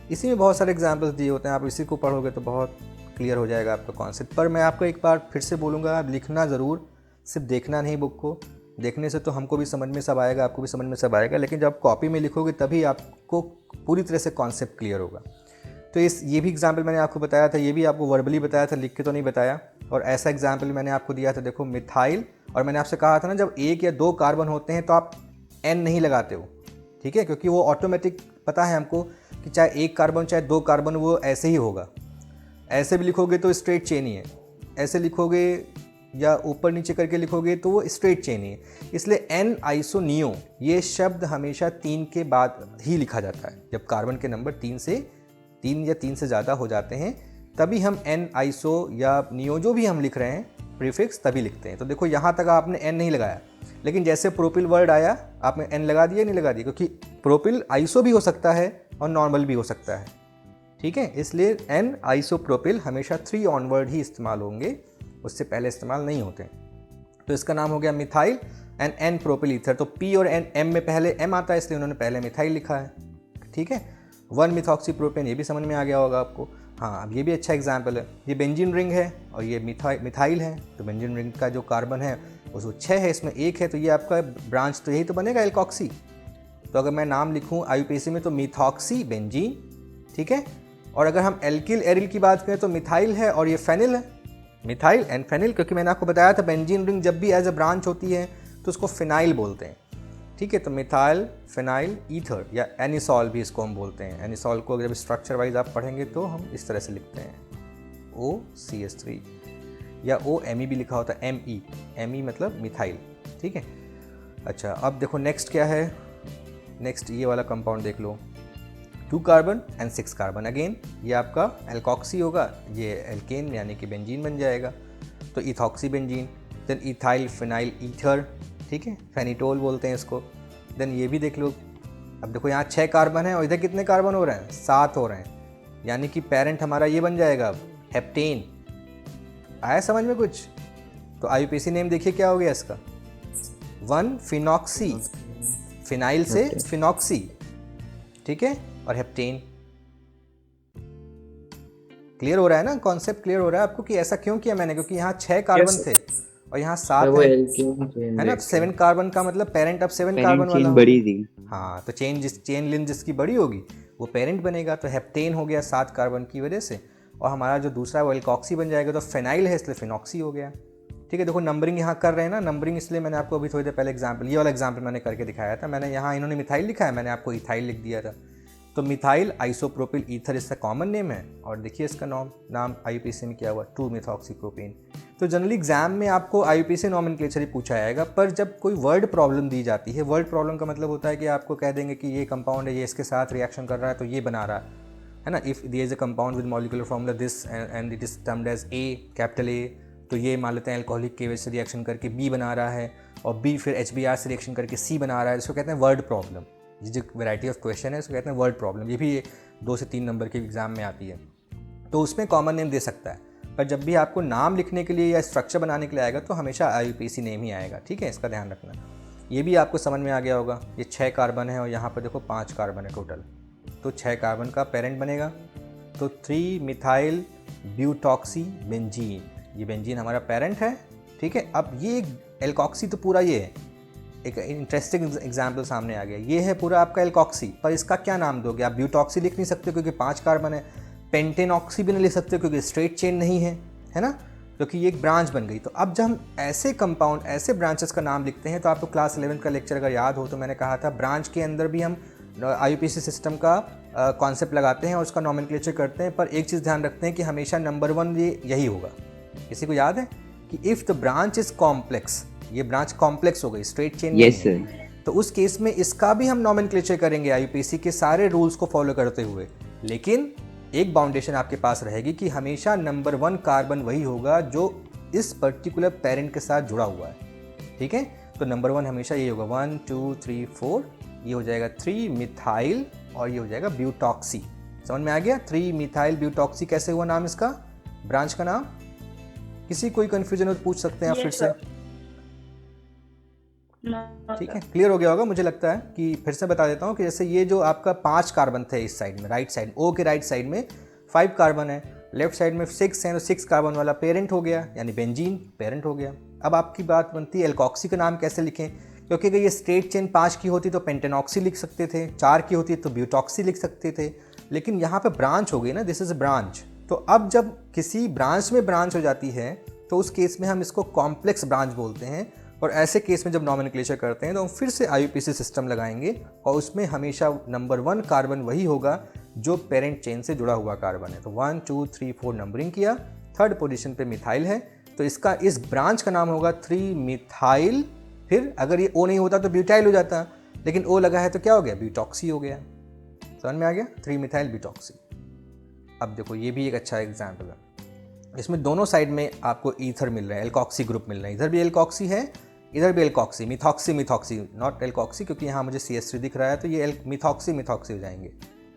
इसी में बहुत सारे एग्जाम्पल्स दिए होते हैं, आप इसी को पढ़ोगे तो बहुत क्लियर हो जाएगा आपका कॉन्सेप्ट। पर मैं आपको एक बार फिर से बोलूँगा, आप लिखना ज़रूर, सिर्फ देखना नहीं। बुक को देखने से तो हमको भी समझ में सब आएगा, आपको भी समझ में सब आएगा, लेकिन जब आप कॉपी में लिखोगे तभी आपको पूरी तरह से कॉन्सेप्ट क्लियर होगा। तो ये भी एग्जाम्पल मैंने आपको बताया था, ये भी आपको वर्बली बताया था, लिख के तो नहीं बताया। और ऐसा एग्जाम्पल मैंने आपको दिया था, देखो मिथाइल, और मैंने आपसे कहा था ना, जब 1 या 2 कार्बन होते हैं तो आप N नहीं लगाते हो, ठीक है, क्योंकि वो ऑटोमेटिक पता है हमको कि चाहे 1 कार्बन चाहे 2 कार्बन वो ऐसे ही होगा। ऐसे भी लिखोगे तो स्ट्रेट चेन ही है, ऐसे लिखोगे या ऊपर नीचे करके लिखोगे तो वो स्ट्रेट चेन ही है। इसलिए N आइसोनियो ये शब्द हमेशा 3 के बाद ही लिखा जाता है। जब कार्बन के नंबर 3 या 3 से ज़्यादा हो जाते हैं तभी हम N आइसो या नियो जो भी हम लिख रहे हैं प्रीफिक्स तभी लिखते हैं। तो देखो यहाँ तक आपने N नहीं लगाया, लेकिन जैसे प्रोपिल वर्ड आया आपने N लगा दिया, नहीं लगा दिया, क्योंकि प्रोपिल आइसो भी हो सकता है और नॉर्मल भी हो सकता है, ठीक है। इसलिए N आइसोप्रोपिल हमेशा 3 ऑनवर्ड ही इस्तेमाल होंगे, उससे पहले इस्तेमाल नहीं होते। तो इसका नाम हो गया methyl and N propyl ether. तो P और N M में पहले M आता है, इसलिए उन्होंने पहले मिथाइल लिखा है, ठीक है। 1 मिथॉक्सी प्रोपेन, ये भी समझ में आ गया होगा आपको। हाँ, अब ये भी अच्छा एग्जाम्पल है, ये बेंजीन रिंग है और ये मिथाइल है। तो बेंजीन रिंग का जो कार्बन है उसको 6 है, इसमें 1 है, तो ये आपका ब्रांच तो यही तो बनेगा एल्कॉक्सी। तो अगर मैं नाम लिखूँ IUPAC में तो मिथॉक्सी बेंजीन, ठीक है। और अगर हम एल्किल एरिल की बात करें तो मिथाइल है और ये फेनिल है, मिथाइल एंड फेनिल, क्योंकि मैंने आपको बताया था बेंजीन रिंग जब भी एज अ ब्रांच होती है तो उसको फिनाइल बोलते हैं, ठीक है। तो मिथाइल फिनाइल ईथर या एनिसॉल भी इसको हम बोलते हैं। एनिसॉल को जब स्ट्रक्चर वाइज आप पढ़ेंगे तो हम इस तरह से लिखते हैं OCH3 या OMe भी लिखा होता है, ME मतलब मिथाइल, ठीक है। अच्छा, अब देखो नेक्स्ट क्या है, नेक्स्ट ये वाला कंपाउंड देख लो, 2 कार्बन एंड 6 कार्बन। अगेन ये आपका एल्कोक्सी होगा, ये एल्केन यानी कि बेंजीन बन जाएगा, तो ethoxy benzene. Then ethyl phenyl ether, ठीक है, फेनिटोल बोलते हैं इसको। देन ये भी देख लो, अब देखो यहाँ 6 कार्बन है और इधर कितने कार्बन हो रहे हैं, 7 हो रहे हैं, यानी कि पेरेंट हमारा ये बन जाएगा हेप्टेन। आया समझ में कुछ? तो IUPAC नेम देखिए क्या हो गया इसका, 1 फिनॉक्सी, फिनाइल से फिनॉक्सी, ठीक है, और हेप्टेन। क्लियर हो रहा है ना, कॉन्सेप्ट क्लियर हो रहा है आपको कि ऐसा क्यों किया मैंने, क्योंकि यहाँ 6 कार्बन थे और यहाँ 7 वो है, एल्केन है ना। 7 कार्बन का मतलब पेरेंट अब 7 कार्बन पेरेंट वाला चेन होगा। बड़ी थी। हाँ, तो चेन लेंथ जिसकी बड़ी होगी वो पेरेंट बनेगा, तो हेप्टेन हो गया 7 कार्बन की वजह से, और हमारा जो दूसरा वो एल्कोक्सी बन जाएगा, तो फेनाइल है इसलिए फिनॉक्सी हो गया, ठीक है। देखो नंबरिंग यहाँ कर रहे हैं ना, नंबरिंग इसलिए मैंने आपको अभी थोड़ी देर पहले एग्जाम्पल, ये वाला एग्जाम्पल मैंने करके दिखाया था। मैंने यहाँ इन्होंने मिथाइल लिखा है, मैंने आपको इथाइल लिख दिया था। तो मिथाइल आइसोप्रोपिल ईथर इसका कॉमन नेम है, और देखिए इसका नाम IUPAC में क्या हुआ, 2-मिथॉक्सीप्रोपेन। तो जनरली एग्जाम में आपको IUPAC नॉमेनक्लेचर ही पूछा जाएगा, पर जब कोई वर्ड प्रॉब्लम दी जाती है, वर्ड प्रॉब्लम का मतलब होता है कि आपको कह देंगे कि ये कंपाउंड है, ये इसके साथ रिएक्शन कर रहा है तो ये बना रहा है ना। If there is a compound with molecular formula this and it is termed as A, capital A, तो ये मान लेते हैं अल्कोहलिक के वजह से रिएक्शन करके B बना रहा है, और B फिर HBr से रिएक्शन करके C बना रहा है, इसको कहते हैं वर्ड प्रॉब्लम। ये जो वैरायटी ऑफ क्वेश्चन है इसको कहते हैं वर्ड प्रॉब्लम। ये भी 2 से 3 नंबर के एग्जाम में आती है, तो उसमें कॉमन नेम दे सकता है, पर जब भी आपको नाम लिखने के लिए या स्ट्रक्चर बनाने के लिए आएगा तो हमेशा IUPAC नेम ही आएगा, ठीक है, इसका ध्यान रखना। ये भी आपको समझ में आ गया होगा। ये 6 कार्बन है और यहाँ पर देखो 5 कार्बन है टोटल, तो 6 कार्बन का पेरेंट बनेगा, तो 3 मिथाइल ब्यूटॉक्सी बेंजीन, ये बेंजीन हमारा पेरेंट है, ठीक है। अब ये एल्कोक्सी तो पूरा ये है, एक इंटरेस्टिंग एग्जाम्पल सामने आ गया, ये है पूरा आपका एल्कोक्सी, पर इसका क्या नाम दोगे आप? ब्यूटॉक्सी लिख नहीं सकते क्योंकि 5 कार्बन है, पेंटेनॉक्सी भी नहीं लिख सकते क्योंकि स्ट्रेट चेन नहीं है ना, क्योंकि ये एक ब्रांच बन गई। तो अब जब हम ऐसे कंपाउंड, ऐसे ब्रांचेस का नाम लिखते हैं, तो आपको क्लास 11 का लेक्चर अगर याद हो तो मैंने कहा था ब्रांच के अंदर भी हम IUPAC सिस्टम का कॉन्सेप्ट लगाते हैं और उसका नॉमेनक्लेचर करते हैं, पर एक चीज़ ध्यान रखते हैं कि हमेशा नंबर 1 ये यही होगा। किसी को याद है कि if the branch is complex, ये ब्रांच कॉम्प्लेक्स हो गई, स्ट्रेट चेन नहीं यस है, सर। तो उस केस में इसका भी हम नॉमेनक्लेचर करेंगे IUPAC के सारे रूल्स को फॉलो करते हुए, लेकिन एक बाउंडेशन आपके पास रहेगी कि हमेशा नंबर 1 कार्बन वही होगा जो इस पर्टिकुलर पेरेंट के साथ जुड़ा हुआ है, ठीक है। तो नंबर 1 हमेशा ये होगा, 1 2 3 4, ये हो जाएगा 3 मिथाइल और ये हो जाएगा ब्यूटॉक्सी। समझ में आ गया? 3 मिथाइल ब्यूटॉक्सी कैसे हुआ नाम इसका, ब्रांच का नाम? किसी कोई कंफ्यूजन हो तो पूछ सकते हैं आप फिर से, ठीक है। क्लियर हो गया होगा मुझे लगता है कि फिर से बता देता हूँ कि जैसे ये जो आपका 5 कार्बन थे इस साइड में, राइट साइड O के राइट साइड में 5 कार्बन है, लेफ्ट साइड में 6 है, तो 6 कार्बन वाला पेरेंट हो गया, यानी बेंजीन पेरेंट हो गया। अब आपकी बात बनती है एल्कोक्सी का नाम कैसे लिखें, क्योंकि अगर ये स्ट्रेट चेन 5 की होती तो पेंटेनॉक्सी लिख सकते थे, 4 की होती तो ब्यूटॉक्सी लिख सकते थे, लेकिन यहाँ पे ब्रांच हो गई ना, दिस इज अ ब्रांच। तो अब जब किसी ब्रांच में ब्रांच हो जाती है तो उस केस में हम इसको कॉम्प्लेक्स ब्रांच बोलते हैं, और ऐसे केस में जब नॉमेनक्लेचर करते हैं तो हम फिर से IUPAC सिस्टम लगाएंगे और उसमें हमेशा नंबर 1 कार्बन वही होगा जो पेरेंट चेन से जुड़ा हुआ कार्बन है। तो 1 2 3 4 नंबरिंग किया, 3rd पोजीशन पे मिथाइल है, तो इसका इस ब्रांच का नाम होगा 3 मिथाइल। फिर अगर ये O नहीं होता तो ब्यूटाइल हो जाता, लेकिन O लगा है तो क्या हो गया, ब्यूटॉक्सी हो गया। समझ में आ गया, 3 मिथाइल ब्यूटॉक्सी। अब देखो ये भी एक अच्छा एग्जाम्पल है, इसमें दोनों साइड में आपको ईथर मिल रहा है, एल्कोक्सी ग्रुप मिल रहा है, इधर भी एल्कोक्सी है इधर भी एल्कोक्सी, मिथॉक्सी नॉट एल्कोक्सी, क्योंकि यहाँ मुझे CH3 दिख रहा है, तो ये मिथॉक्सी हो जाएंगे,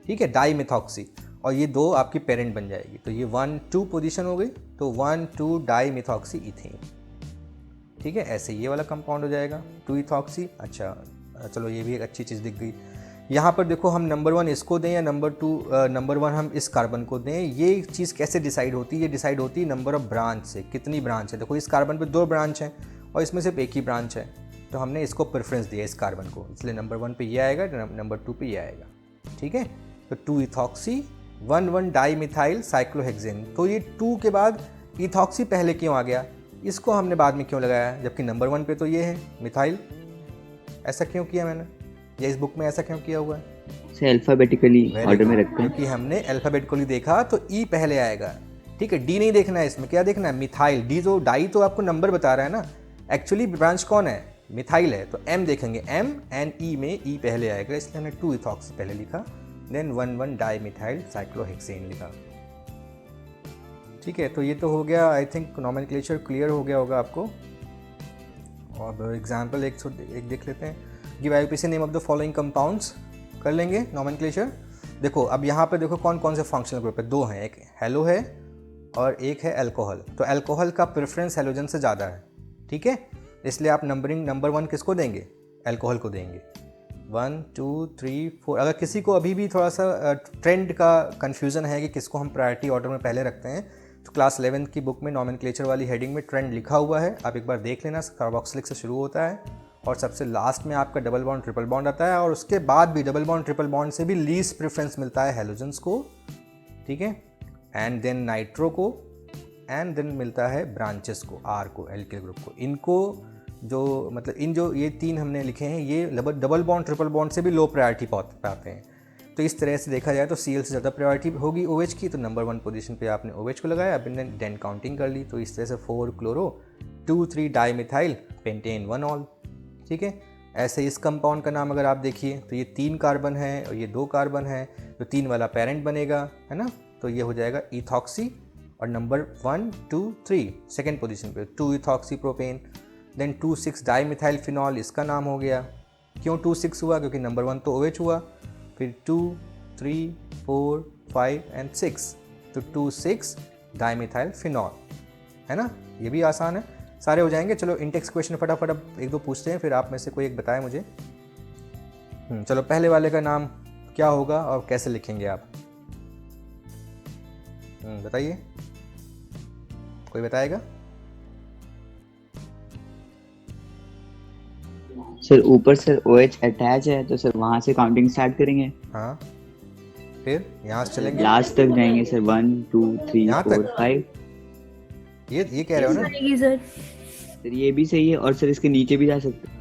ठीक है, डाई मिथॉक्सी, और ये 2 आपकी पेरेंट बन जाएगी। तो ये 1 2 पोजीशन हो गई, तो 1 2 डाई मिथॉक्सी इथेन, ठीक है। ऐसे ये वाला कंपाउंड हो जाएगा 2 इथॉक्सी। अच्छा चलो ये भी एक अच्छी चीज़ दिख गई। यहाँ पर देखो हम नंबर 1 इसको दें या नंबर 1 हम इस कार्बन को दें, ये चीज़ कैसे डिसाइड होती है? ये डिसाइड होती है नंबर ऑफ ब्रांच से, कितनी ब्रांच है। देखो इस कार्बन पे 2 ब्रांच हैं और इसमें सिर्फ एक ही ब्रांच है, तो हमने इसको प्रेफरेंस दिया इस कार्बन को, इसलिए नंबर 1 पे ये आएगा, नंबर 2 पे ये आएगा, ठीक है। तो 2 इथॉक्सी 1 1 डाई मिथाइल साइक्लोहेक्सेन, तो ये 2 के बाद इथॉक्सी पहले क्यों आ गया, इसको हमने बाद में क्यों लगाया, जबकि नंबर 1 पे तो ये है मिथाइल। ऐसा क्यों किया मैंने, या इस बुक में ऐसा क्यों किया हुआ है? सर अल्फाबेटिकली Very ऑर्डर में good. रखते हैं। क्योंकि हमने अल्फाबेटिकली देखा तो ई पहले आएगा, ठीक है। डी नहीं देखना है इसमें, क्या देखना है, मिथाइल। डी तो डाई तो आपको नंबर बता रहा है ना, एक्चुअली ब्रांच कौन है, मिथाइल है, तो एम देखेंगे, एम एंड ई में ई पहले आएगा, इसलिए हमने 2 इथॉक्सी पहले लिखा, देन 1 डाई मिथाइल साइक्लोहेक्सेन लिखा, ठीक है। तो ये तो हो गया, आई थिंक नॉमेनक्लेचर क्लियर हो गया होगा आपको। और एग्जाम्पल एक देख लेते हैं, give IUPAC name of the following compounds, कर लेंगे नॉमेनक्लेचर। देखो अब यहाँ पे देखो कौन कौन से फंक्शनल ग्रुप है, 2 हैं, एक हेलो है और एक है अल्कोहल। तो अल्कोहल का प्रेफरेंस हेलोजन से ज़्यादा है, ठीक है, इसलिए आप नंबर 1 किसको देंगे, अल्कोहल को देंगे। 1 2 3 4, अगर किसी को अभी भी थोड़ा सा ट्रेंड का कन्फ्यूज़न है कि किसको हम प्रायोरिटी ऑर्डर में पहले रखते हैं, तो क्लास 11 की बुक में नॉमेनक्लेचर वाली हेडिंग में ट्रेंड लिखा हुआ है, आप एक बार देख लेना। कार्बोक्सिलिक से शुरू होता है और सबसे लास्ट में आपका डबल बॉन्ड ट्रिपल बॉन्ड आता है, और उसके बाद भी डबल बॉन्ड ट्रिपल बॉन्ड से भी लीस्ट प्रेफरेंस मिलता है हेलोजन्स को, ठीक है, एंड देन नाइट्रो को, एंड देन मिलता है ब्रांचेस को, आर को, एल्किल ग्रुप को। इनको जो मतलब इन जो ये 3 हमने लिखे हैं, ये डबल बॉन्ड ट्रिपल बॉन्ड से भी लो प्रायोरिटी पाते हैं। तो इस तरह से देखा जाए तो Cl से ज़्यादा प्रायोरिटी होगी OH की, तो नंबर 1 पोजीशन पे आपने OH को लगाया, अब इन्हें डेन काउंटिंग कर ली, तो इस तरह से 4 chloro 2 3 di methyl pentane 1 all, ठीक है। ऐसे इस कंपाउंड का नाम अगर आप देखिए तो ये 3 कार्बन है और ये 2 कार्बन है, तो 3 वाला पेरेंट बनेगा, है ना, तो ये हो जाएगा इथॉक्सी, और नंबर 1 2 3 सेकेंड पोजीशन पे 2 ethoxy propane, then 2,6 di methyl phenol, इसका नाम हो गया। क्यों 2,6 हुआ, क्योंकि नंबर 1 तो OH हुआ, फिर 2 3 4 5 एंड 6, तो 2,6 डाई मिथाइल फिनॉल, है ना, ये भी आसान है, सारे हो जाएंगे। चलो इंटेक्स क्वेश्चन फटाफट अब 1-2 पूछते हैं, फिर आप में से कोई एक बताए मुझे। चलो पहले वाले का नाम क्या होगा और कैसे लिखेंगे आप, बताइए, कोई बताएगा? सर ऊपर सर OH अटैच है, तो सर वहाँ से काउंटिंग स्टार्ट करेंगे, हाँ, फिर यहाँ से चलेंगे लास्ट तक जाएंगे सर, 1 2 3 यहाँ 4 तक? 5। ये कह रहे हो ना, सर ये भी सही है, और सर इसके नीचे भी जा सकते हैं।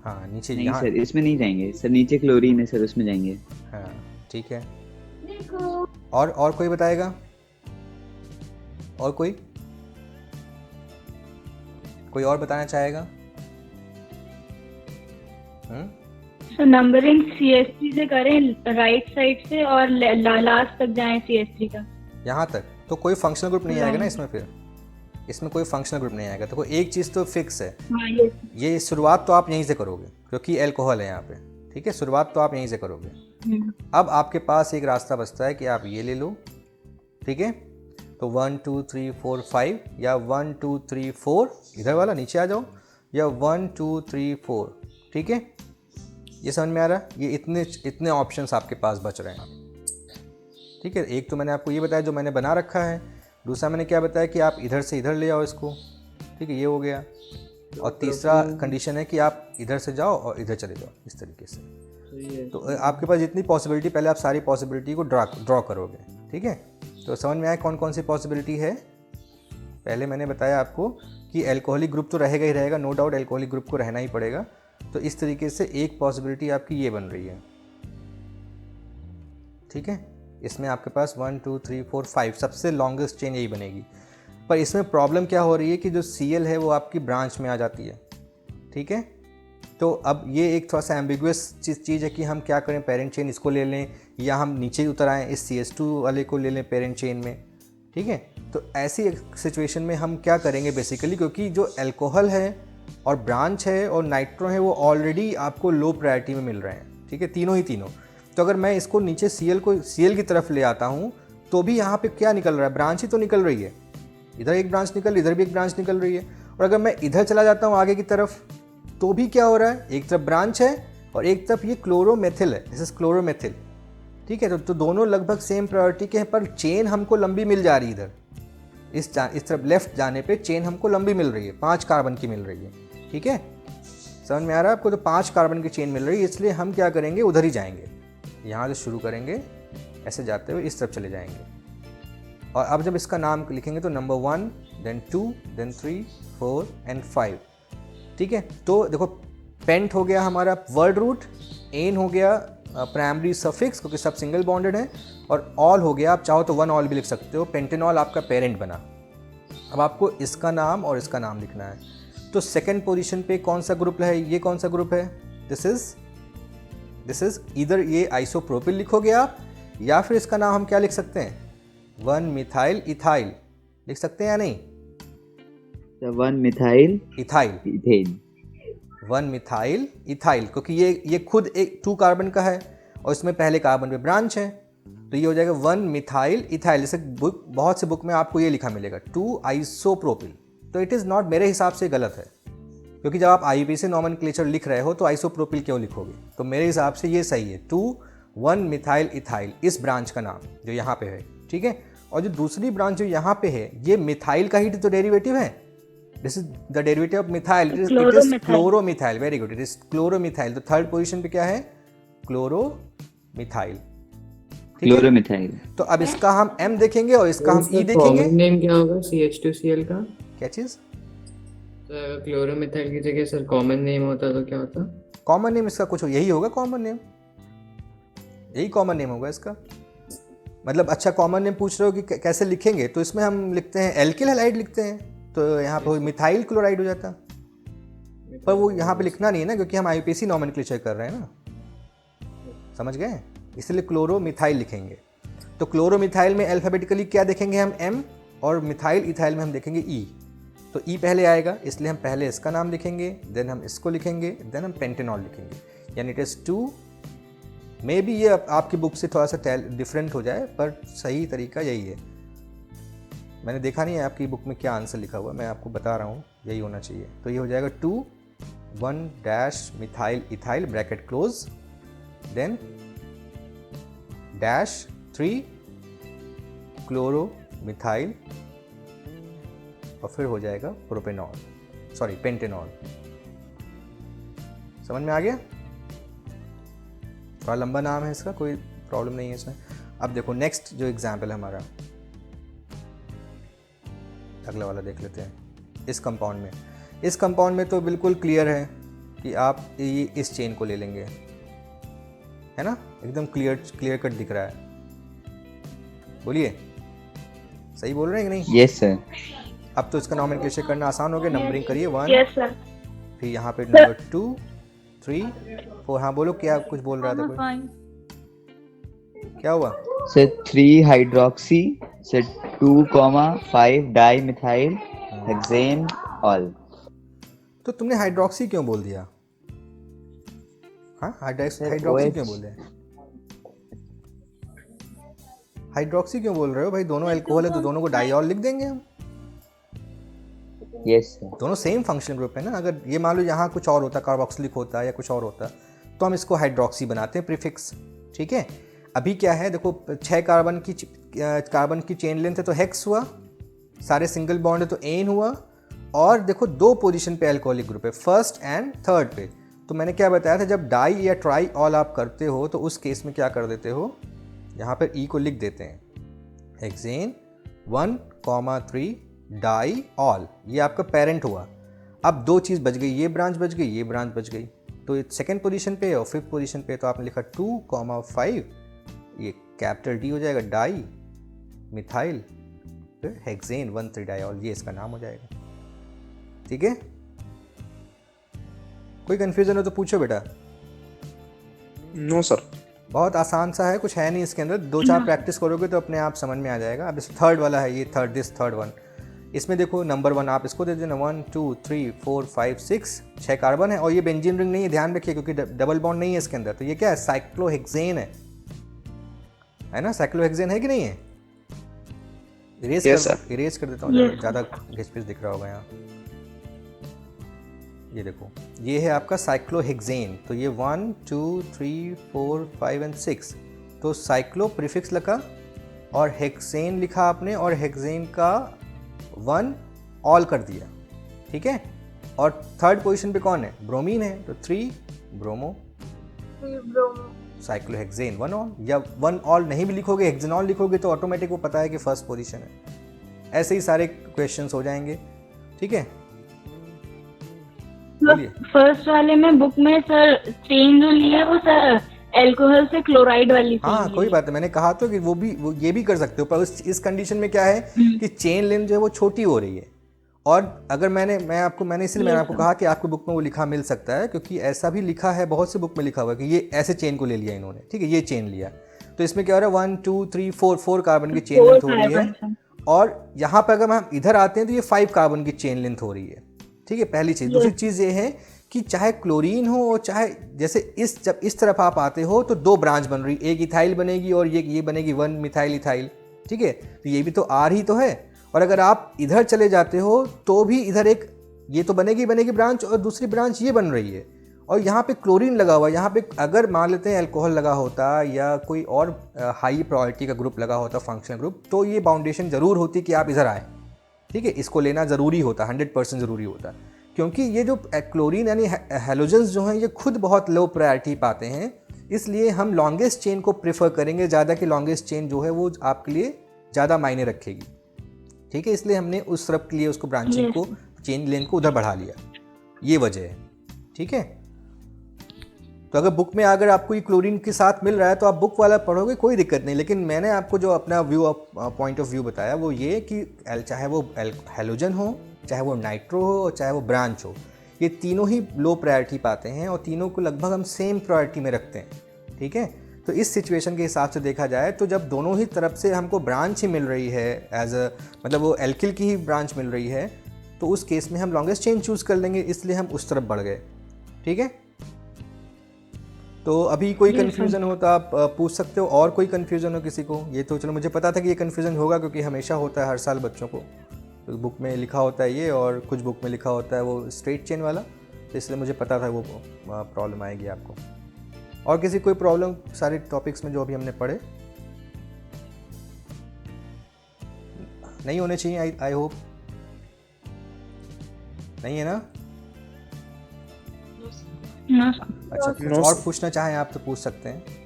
हाँ नीचे नहीं यहाँ, सर इसमें नहीं जाएंगे सर, नीचे क्लोरीन है सर, उसमें जाएंगे। हाँ ठीक है। और कोई बताएगा, और कोई और बताना चाहेगा? तो नंबरिंग CH3 से करें राइट साइड से, और लास्ट तक जाएं CH3 का, यहाँ तक, तो कोई फंक्शनल ग्रुप नहीं आएगा ना इसमें, फिर इसमें कोई फंक्शनल ग्रुप नहीं आएगा। तो कोई एक चीज़ तो फिक्स है, हाँ ये शुरुआत तो आप यहीं से करोगे, क्योंकि अल्कोहल है यहाँ पे, ठीक है, शुरुआत तो आप यहीं से करोगे। अब आपके पास एक रास्ता बचता है कि आप ये ले लो, ठीक है, तो 1 2 3 4 5, या 1 2 3 4 इधर वाला नीचे आ जाओ, या 1 2 3 4, ठीक है, ये समझ में आ रहा है? ये इतने ऑप्शंस आपके पास बच रहे हैं, ठीक है। एक तो मैंने आपको ये बताया जो मैंने बना रखा है, दूसरा मैंने क्या बताया कि आप इधर से इधर ले आओ इसको, ठीक है, ये हो गया, और तीसरा कंडीशन है कि आप इधर से जाओ और इधर चले जाओ, इस तरीके से। तो आपके पास जितनी पॉसिबिलिटी, पहले आप सारी पॉसिबिलिटी को ड्रॉ करोगे, ठीक है। तो समझ में आया कौन कौन सी पॉसिबिलिटी है? पहले मैंने बताया आपको कि अल्कोहलिक ग्रुप तो रहेगा ही रहेगा, नो डाउट अल्कोहलिक ग्रुप को रहना ही पड़ेगा। तो इस तरीके से एक पॉसिबिलिटी आपकी ये बन रही है, ठीक है। इसमें आपके पास 1 2 3 4 5 सबसे लॉन्गेस्ट चेन यही बनेगी। पर इसमें प्रॉब्लम क्या हो रही है कि जो Cl है वो आपकी ब्रांच में आ जाती है, ठीक है। तो अब ये एक थोड़ा सा एम्बिगुअस चीज़ है कि हम क्या करें, पेरेंट चेन इसको ले लें या हम नीचे उतर आएँ इस CH2 वाले को ले लें पेरेंट चेन में, ठीक है। तो ऐसी सिचुएशन में हम क्या करेंगे बेसिकली, क्योंकि जो अल्कोहल है और ब्रांच है और नाइट्रो है वो ऑलरेडी आपको लो प्रायोरिटी में मिल रहे हैं, ठीक है, तीनों ही तीनों। तो अगर मैं इसको नीचे Cl की तरफ ले आता हूँ तो भी यहाँ पे क्या निकल रहा है, ब्रांच ही तो निकल रही है, इधर एक ब्रांच निकल रही है, इधर भी एक ब्रांच निकल रही है। और अगर मैं इधर चला जाता हूँ आगे की तरफ तो भी क्या हो रहा है, एक तरफ ब्रांच है और एक तरफ ये क्लोरोमेथिल है, दिस इज क्लोरोमेथिल, ठीक है। तो दोनों लगभग सेम प्रायोरिटी के हैं, पर चेन हमको लंबी मिल जा रही है इधर, इस तरफ लेफ्ट जाने पे चेन हमको लंबी मिल रही है, 5 कार्बन की मिल रही है, ठीक है। समझ में आ रहा है आपको? तो 5 कार्बन की चेन मिल रही है, इसलिए हम क्या करेंगे, उधर ही जाएंगे, यहाँ से शुरू करेंगे, ऐसे जाते हुए इस तरफ चले जाएंगे। और अब जब इसका नाम लिखेंगे तो नंबर 1, देन 2, देन 3, 4 एंड 5। ठीक है, तो देखो पेंट हो गया हमारा वर्ड रूट, एन हो गया प्राइमरी सफिक्स क्योंकि सब सिंगल बॉन्डेड है, और ऑल हो गया, आप चाहो तो 1 ऑल भी लिख सकते हो, पेंटेनॉल आपका पेरेंट बना। अब आपको इसका नाम और इसका नाम लिखना है। तो सेकंड पोजीशन पे कौन सा ग्रुप है, ये कौन सा ग्रुप है, दिस इज इधर ये आइसोप्रोपिल लिखोगे आप, या फिर इसका नाम हम क्या लिख सकते हैं, 1 मिथाइल इथाइल लिख सकते हैं या नहीं, 1 methyl ethyl, ethane. 1 methyl ethyl, क्योंकि ये खुद एक 2 कार्बन का है और इसमें पहले कार्बन पे ब्रांच है, तो ये हो जाएगा 1 मिथाइल इथाइल। जैसे बहुत से बुक में आपको ये लिखा मिलेगा 2 आइसोप्रोपिल, तो इट इज़ नॉट, मेरे हिसाब से गलत है, क्योंकि जब आप IUPAC नॉमेनक्लेचर लिख रहे हो तो आइसोप्रोपिल क्यों लिखोगे, तो मेरे हिसाब से ये सही है 2 1 मिथाइल इथाइल, इस ब्रांच का नाम जो यहाँ पे है। ठीक है, और जो दूसरी ब्रांच जो यहाँ पे है ये मिथाइल का ही तो डेरिवेटिव है, this is the derivative of methyl, it is chloromethyl, very good, it is chloromethyl. तो थर्ड पोजीशन पे क्या है, क्लोरोमिथाइल। क्लोरोमिथाइल। तो अब इसका हम M देखेंगे और इसका हम E देखेंगे। कॉमन नेम क्या होगा CH2Cl का? क्या चीज, तो अगर क्लोरोमिथाइल की जगह सर कॉमन नेम होता तो क्या होता? कॉमन नेम इसका कुछ यही होगा, कॉमन नेम, यही कॉमन नेम होगा इसका। मतलब अच्छा कॉमन नेम पूछ रहे हो कि कैसे लिखेंगे, तो इसमें हम लिखते हैं एल्किल हैलाइड लिखते हैं, तो यहाँ पे मिथाइल क्लोराइड हो जाता, पर वो यहाँ पे लिखना नहीं है ना, क्योंकि हम IUPAC नॉमेनक्लेचर कर रहे हैं ना, समझ गए, इसलिए क्लोरोमिथाइल लिखेंगे। तो क्लोरोमिथाइल में अल्फाबेटिकली क्या देखेंगे हम, M, और मिथाइल इथाइल में हम देखेंगे E। तो E पहले आएगा, इसलिए हम पहले इसका नाम लिखेंगे, देन हम इसको लिखेंगे, देन हम पेंटेनॉल लिखेंगे, यानी इट इज़ 2। मे बी ये आपकी बुक से थोड़ा सा डिफरेंट हो जाए, पर सही तरीका यही है। मैंने देखा नहीं है आपकी बुक में क्या आंसर लिखा हुआ, मैं आपको बता रहा हूँ, यही होना चाहिए। तो ये हो जाएगा 2 1 methyl ethyl bracket close, then -3 chloromethyl, और फिर हो जाएगा प्रोपेनॉल, सॉरी पेंटेनॉल। समझ में आ गया, थोड़ा लंबा नाम है इसका, कोई प्रॉब्लम नहीं है इसमें। अब देखो नेक्स्ट जो एग्जाम्पल है हमारा, अगला वाला देख लेते हैं। इस कंपाउंड में, इस कंपाउंड में तो बिल्कुल क्लियर है कि आप ये इस चेन को ले लेंगे, है ना, एकदम क्लियर कट दिख रहा है, बोलिए सही बोल रहे हैं कि नहीं? Yes sir. अब तो इसका नॉमेनक्लेचर करना आसान हो गया, नंबरिंग करिए 1, यस सर। फिर यहाँ पे नंबर 2 3 4, हाँ बोलो, क्या कुछ बोल रहा था कोई, क्या हुआ? Sir 3 hydroxy, sir 2,5 di methyl hexane all. तो तुमने हाइड्रोक्सी क्यों बोल दिया? हाँ, हाइड्रोक्सी क्यों बोल रहे हैं? हाइड्रोक्सी क्यों बोल रहे हो भाई? दोनों अल्कोहल है तो दोनों को डाइऑल लिख देंगे हम। Yes sir. दोनों सेम फंक्शनल ग्रुप है ना। अगर ये मान लो यहाँ कुछ और होता, कार्बोक्सिलिक होता या कुछ और होता, तो हम इसको हाइड्रोक्सी बनाते हैं प्रीफिक्स। ठीक है, अभी क्या है देखो, 6 कार्बन की चेन लेंथ है तो हेक्स हुआ, सारे सिंगल बॉन्ड है तो एन हुआ, और देखो 2 पोजीशन पे अल्कोहलिक ग्रुप है, फर्स्ट एंड थर्ड पे। तो मैंने क्या बताया था, जब डाई या ट्राई ऑल आप करते हो तो उस केस में क्या कर देते हो, यहाँ पर ई को लिख देते हैं, हेक्सेन 1,3 डाई ऑल, ये आपका पेरेंट हुआ। अब 2 चीज़ बच गई, ये ब्रांच बच गई, ये ब्रांच बच गई। तो सेकंड पोजीशन पे और फिफ्थ पोजीशन पे तो आपने लिखा 2,5, ये कैपिटल डी हो जाएगा, डाई मिथाइल, फिर हेक्सेन 1,3 डाइऑल, ये इसका नाम हो जाएगा। ठीक है, कोई कंफ्यूजन हो तो पूछो बेटा। No sir. बहुत आसान सा है, कुछ है नहीं इसके अंदर, 2-4 प्रैक्टिस करोगे तो अपने आप समझ में आ जाएगा। अब इस थर्ड वाला है, ये थर्ड वन, इसमें देखो नंबर 1 आप इसको दे देना, 1 2 3 4 5 6 कार्बन है, और ये बेंजीन रिंग नहीं है, ध्यान रखिए, क्योंकि डबल बॉन्ड नहीं है इसके अंदर। तो ये क्या है, साइक्लोहेक्सेन है ना, साइक्लोहेक्सेन है कि नहीं है? इरेज कर देता हूँ, ज़्यादा घिस-पिस दिख रहा होगा यहाँ। ये देखो, ये है आपका साइक्लोहेक्सेन। तो ये 1 2 3 4 5 एंड 6, तो साइक्लो प्रीफिक्स लगा और हेक्सेन लिखा आपने, और हेक्सेन का 1 ऑल कर दिया। ठीक है, और थर्ड पोजीशन पे कौन है, ब्रोमीन है, तो 3 ब्रोमो, साइक्लोहेक्सेन 1 ऑल, या 1 ऑल नहीं भी लिखोगे, हेक्सेनॉल लिखोगे तो ऑटोमेटिक वो पता है कि फर्स्ट पोजीशन है। ऐसे ही सारे क्वेश्चंस हो जाएंगे, ठीक है। बोलिए। फर्स्ट वाले में बुक में सर चेन जो ली है वो सर अल्कोहल से क्लोराइड वाली हाँ चेन कोई ली है। बात है, मैंने कहा तो कि वो ये भी कर सकते हो, पर इस कंडीशन में क्या है कि चेन लेंथ जो है वो छोटी हो रही है। और अगर मैंने इसलिए मैंने आपको कहा कि आपकी बुक में वो लिखा मिल सकता है, क्योंकि ऐसा भी लिखा है, बहुत सी बुक में लिखा हुआ है कि ये ऐसे चेन को ले लिया इन्होंने, ठीक है, ये चेन लिया। तो इसमें क्या हो रहा है 1 2 3 4 कार्बन की चेन लेंथ हो रही है, और यहाँ पर अगर हम इधर आते हैं तो ये 5 कार्बन की चेन लेंथ हो रही है, ठीक है, पहली चीज़। दूसरी चीज़ ये है कि चाहे क्लोरीन हो और चाहे जैसे जब इस तरफ आप आते हो तो 2 ब्रांच बन रही, एक इथाइल बनेगी और ये बनेगी 1 मिथाइल इथाइल, ठीक है। तो ये भी तो आर ही तो है। और अगर आप इधर चले जाते हो तो भी इधर एक ये तो बनेगी ब्रांच, और दूसरी ब्रांच ये बन रही है, और यहाँ पे क्लोरीन लगा हुआ है। यहाँ पे अगर मान लेते हैं अल्कोहल लगा होता या कोई और हाई प्रायोरिटी का ग्रुप लगा होता, फंक्शनल ग्रुप, तो ये बाउंडेशन ज़रूर होती कि आप इधर आए, ठीक है, इसको लेना ज़रूरी होता, 100% ज़रूरी होता, क्योंकि ये जो क्लोरीन यानी हेलोजेंस जो हैं ये खुद बहुत लो प्रायोरिटी पाते हैं। इसलिए हम लॉन्गेस्ट चेन को प्रेफर करेंगे ज़्यादा, कि लॉन्गेस्ट चेन जो है वो आपके लिए ज़्यादा मायने रखेगी, ठीक है। इसलिए हमने उस तरफ के लिए उसको ब्रांचिंग को, चेन लेंथ को उधर बढ़ा लिया, ये वजह है, ठीक है। तो अगर बुक में अगर आपको ये क्लोरीन के साथ मिल रहा है तो आप बुक वाला पढ़ोगे, कोई दिक्कत नहीं। लेकिन मैंने आपको जो अपना पॉइंट ऑफ व्यू बताया वो ये कि चाहे वो हेलोजन हो, चाहे वो नाइट्रो हो, और चाहे वो ब्रांच हो, ये तीनों ही लो प्रायोरिटी पाते हैं, और तीनों को लगभग हम सेम प्रायोरिटी में रखते हैं, ठीक है। तो इस सिचुएशन के हिसाब से देखा जाए तो जब दोनों ही तरफ से हमको ब्रांच ही मिल रही है, मतलब वो एल्किल की ही ब्रांच मिल रही है, तो उस केस में हम लॉन्गेस्ट चेन चूज़ कर लेंगे, इसलिए हम उस तरफ बढ़ गए, ठीक है। तो अभी कोई कन्फ्यूज़न हो तो आप पूछ सकते हो, और कोई कन्फ्यूज़न हो किसी को। ये तो चलो मुझे पता था कि ये कन्फ्यूज़न होगा, क्योंकि हमेशा होता है हर साल बच्चों को, तो बुक में लिखा होता है ये, और कुछ बुक में लिखा होता है वो स्ट्रेट चेन वाला, तो इसलिए मुझे पता था वो प्रॉब्लम आएगी आपको। और किसी कोई प्रॉब्लम सारे टॉपिक्स में जो अभी हमने पढ़े? नहीं होने चाहिए, आई होप नहीं है ना? नो अच्छा, कुछ और पूछना चाहें आप तो पूछ सकते हैं।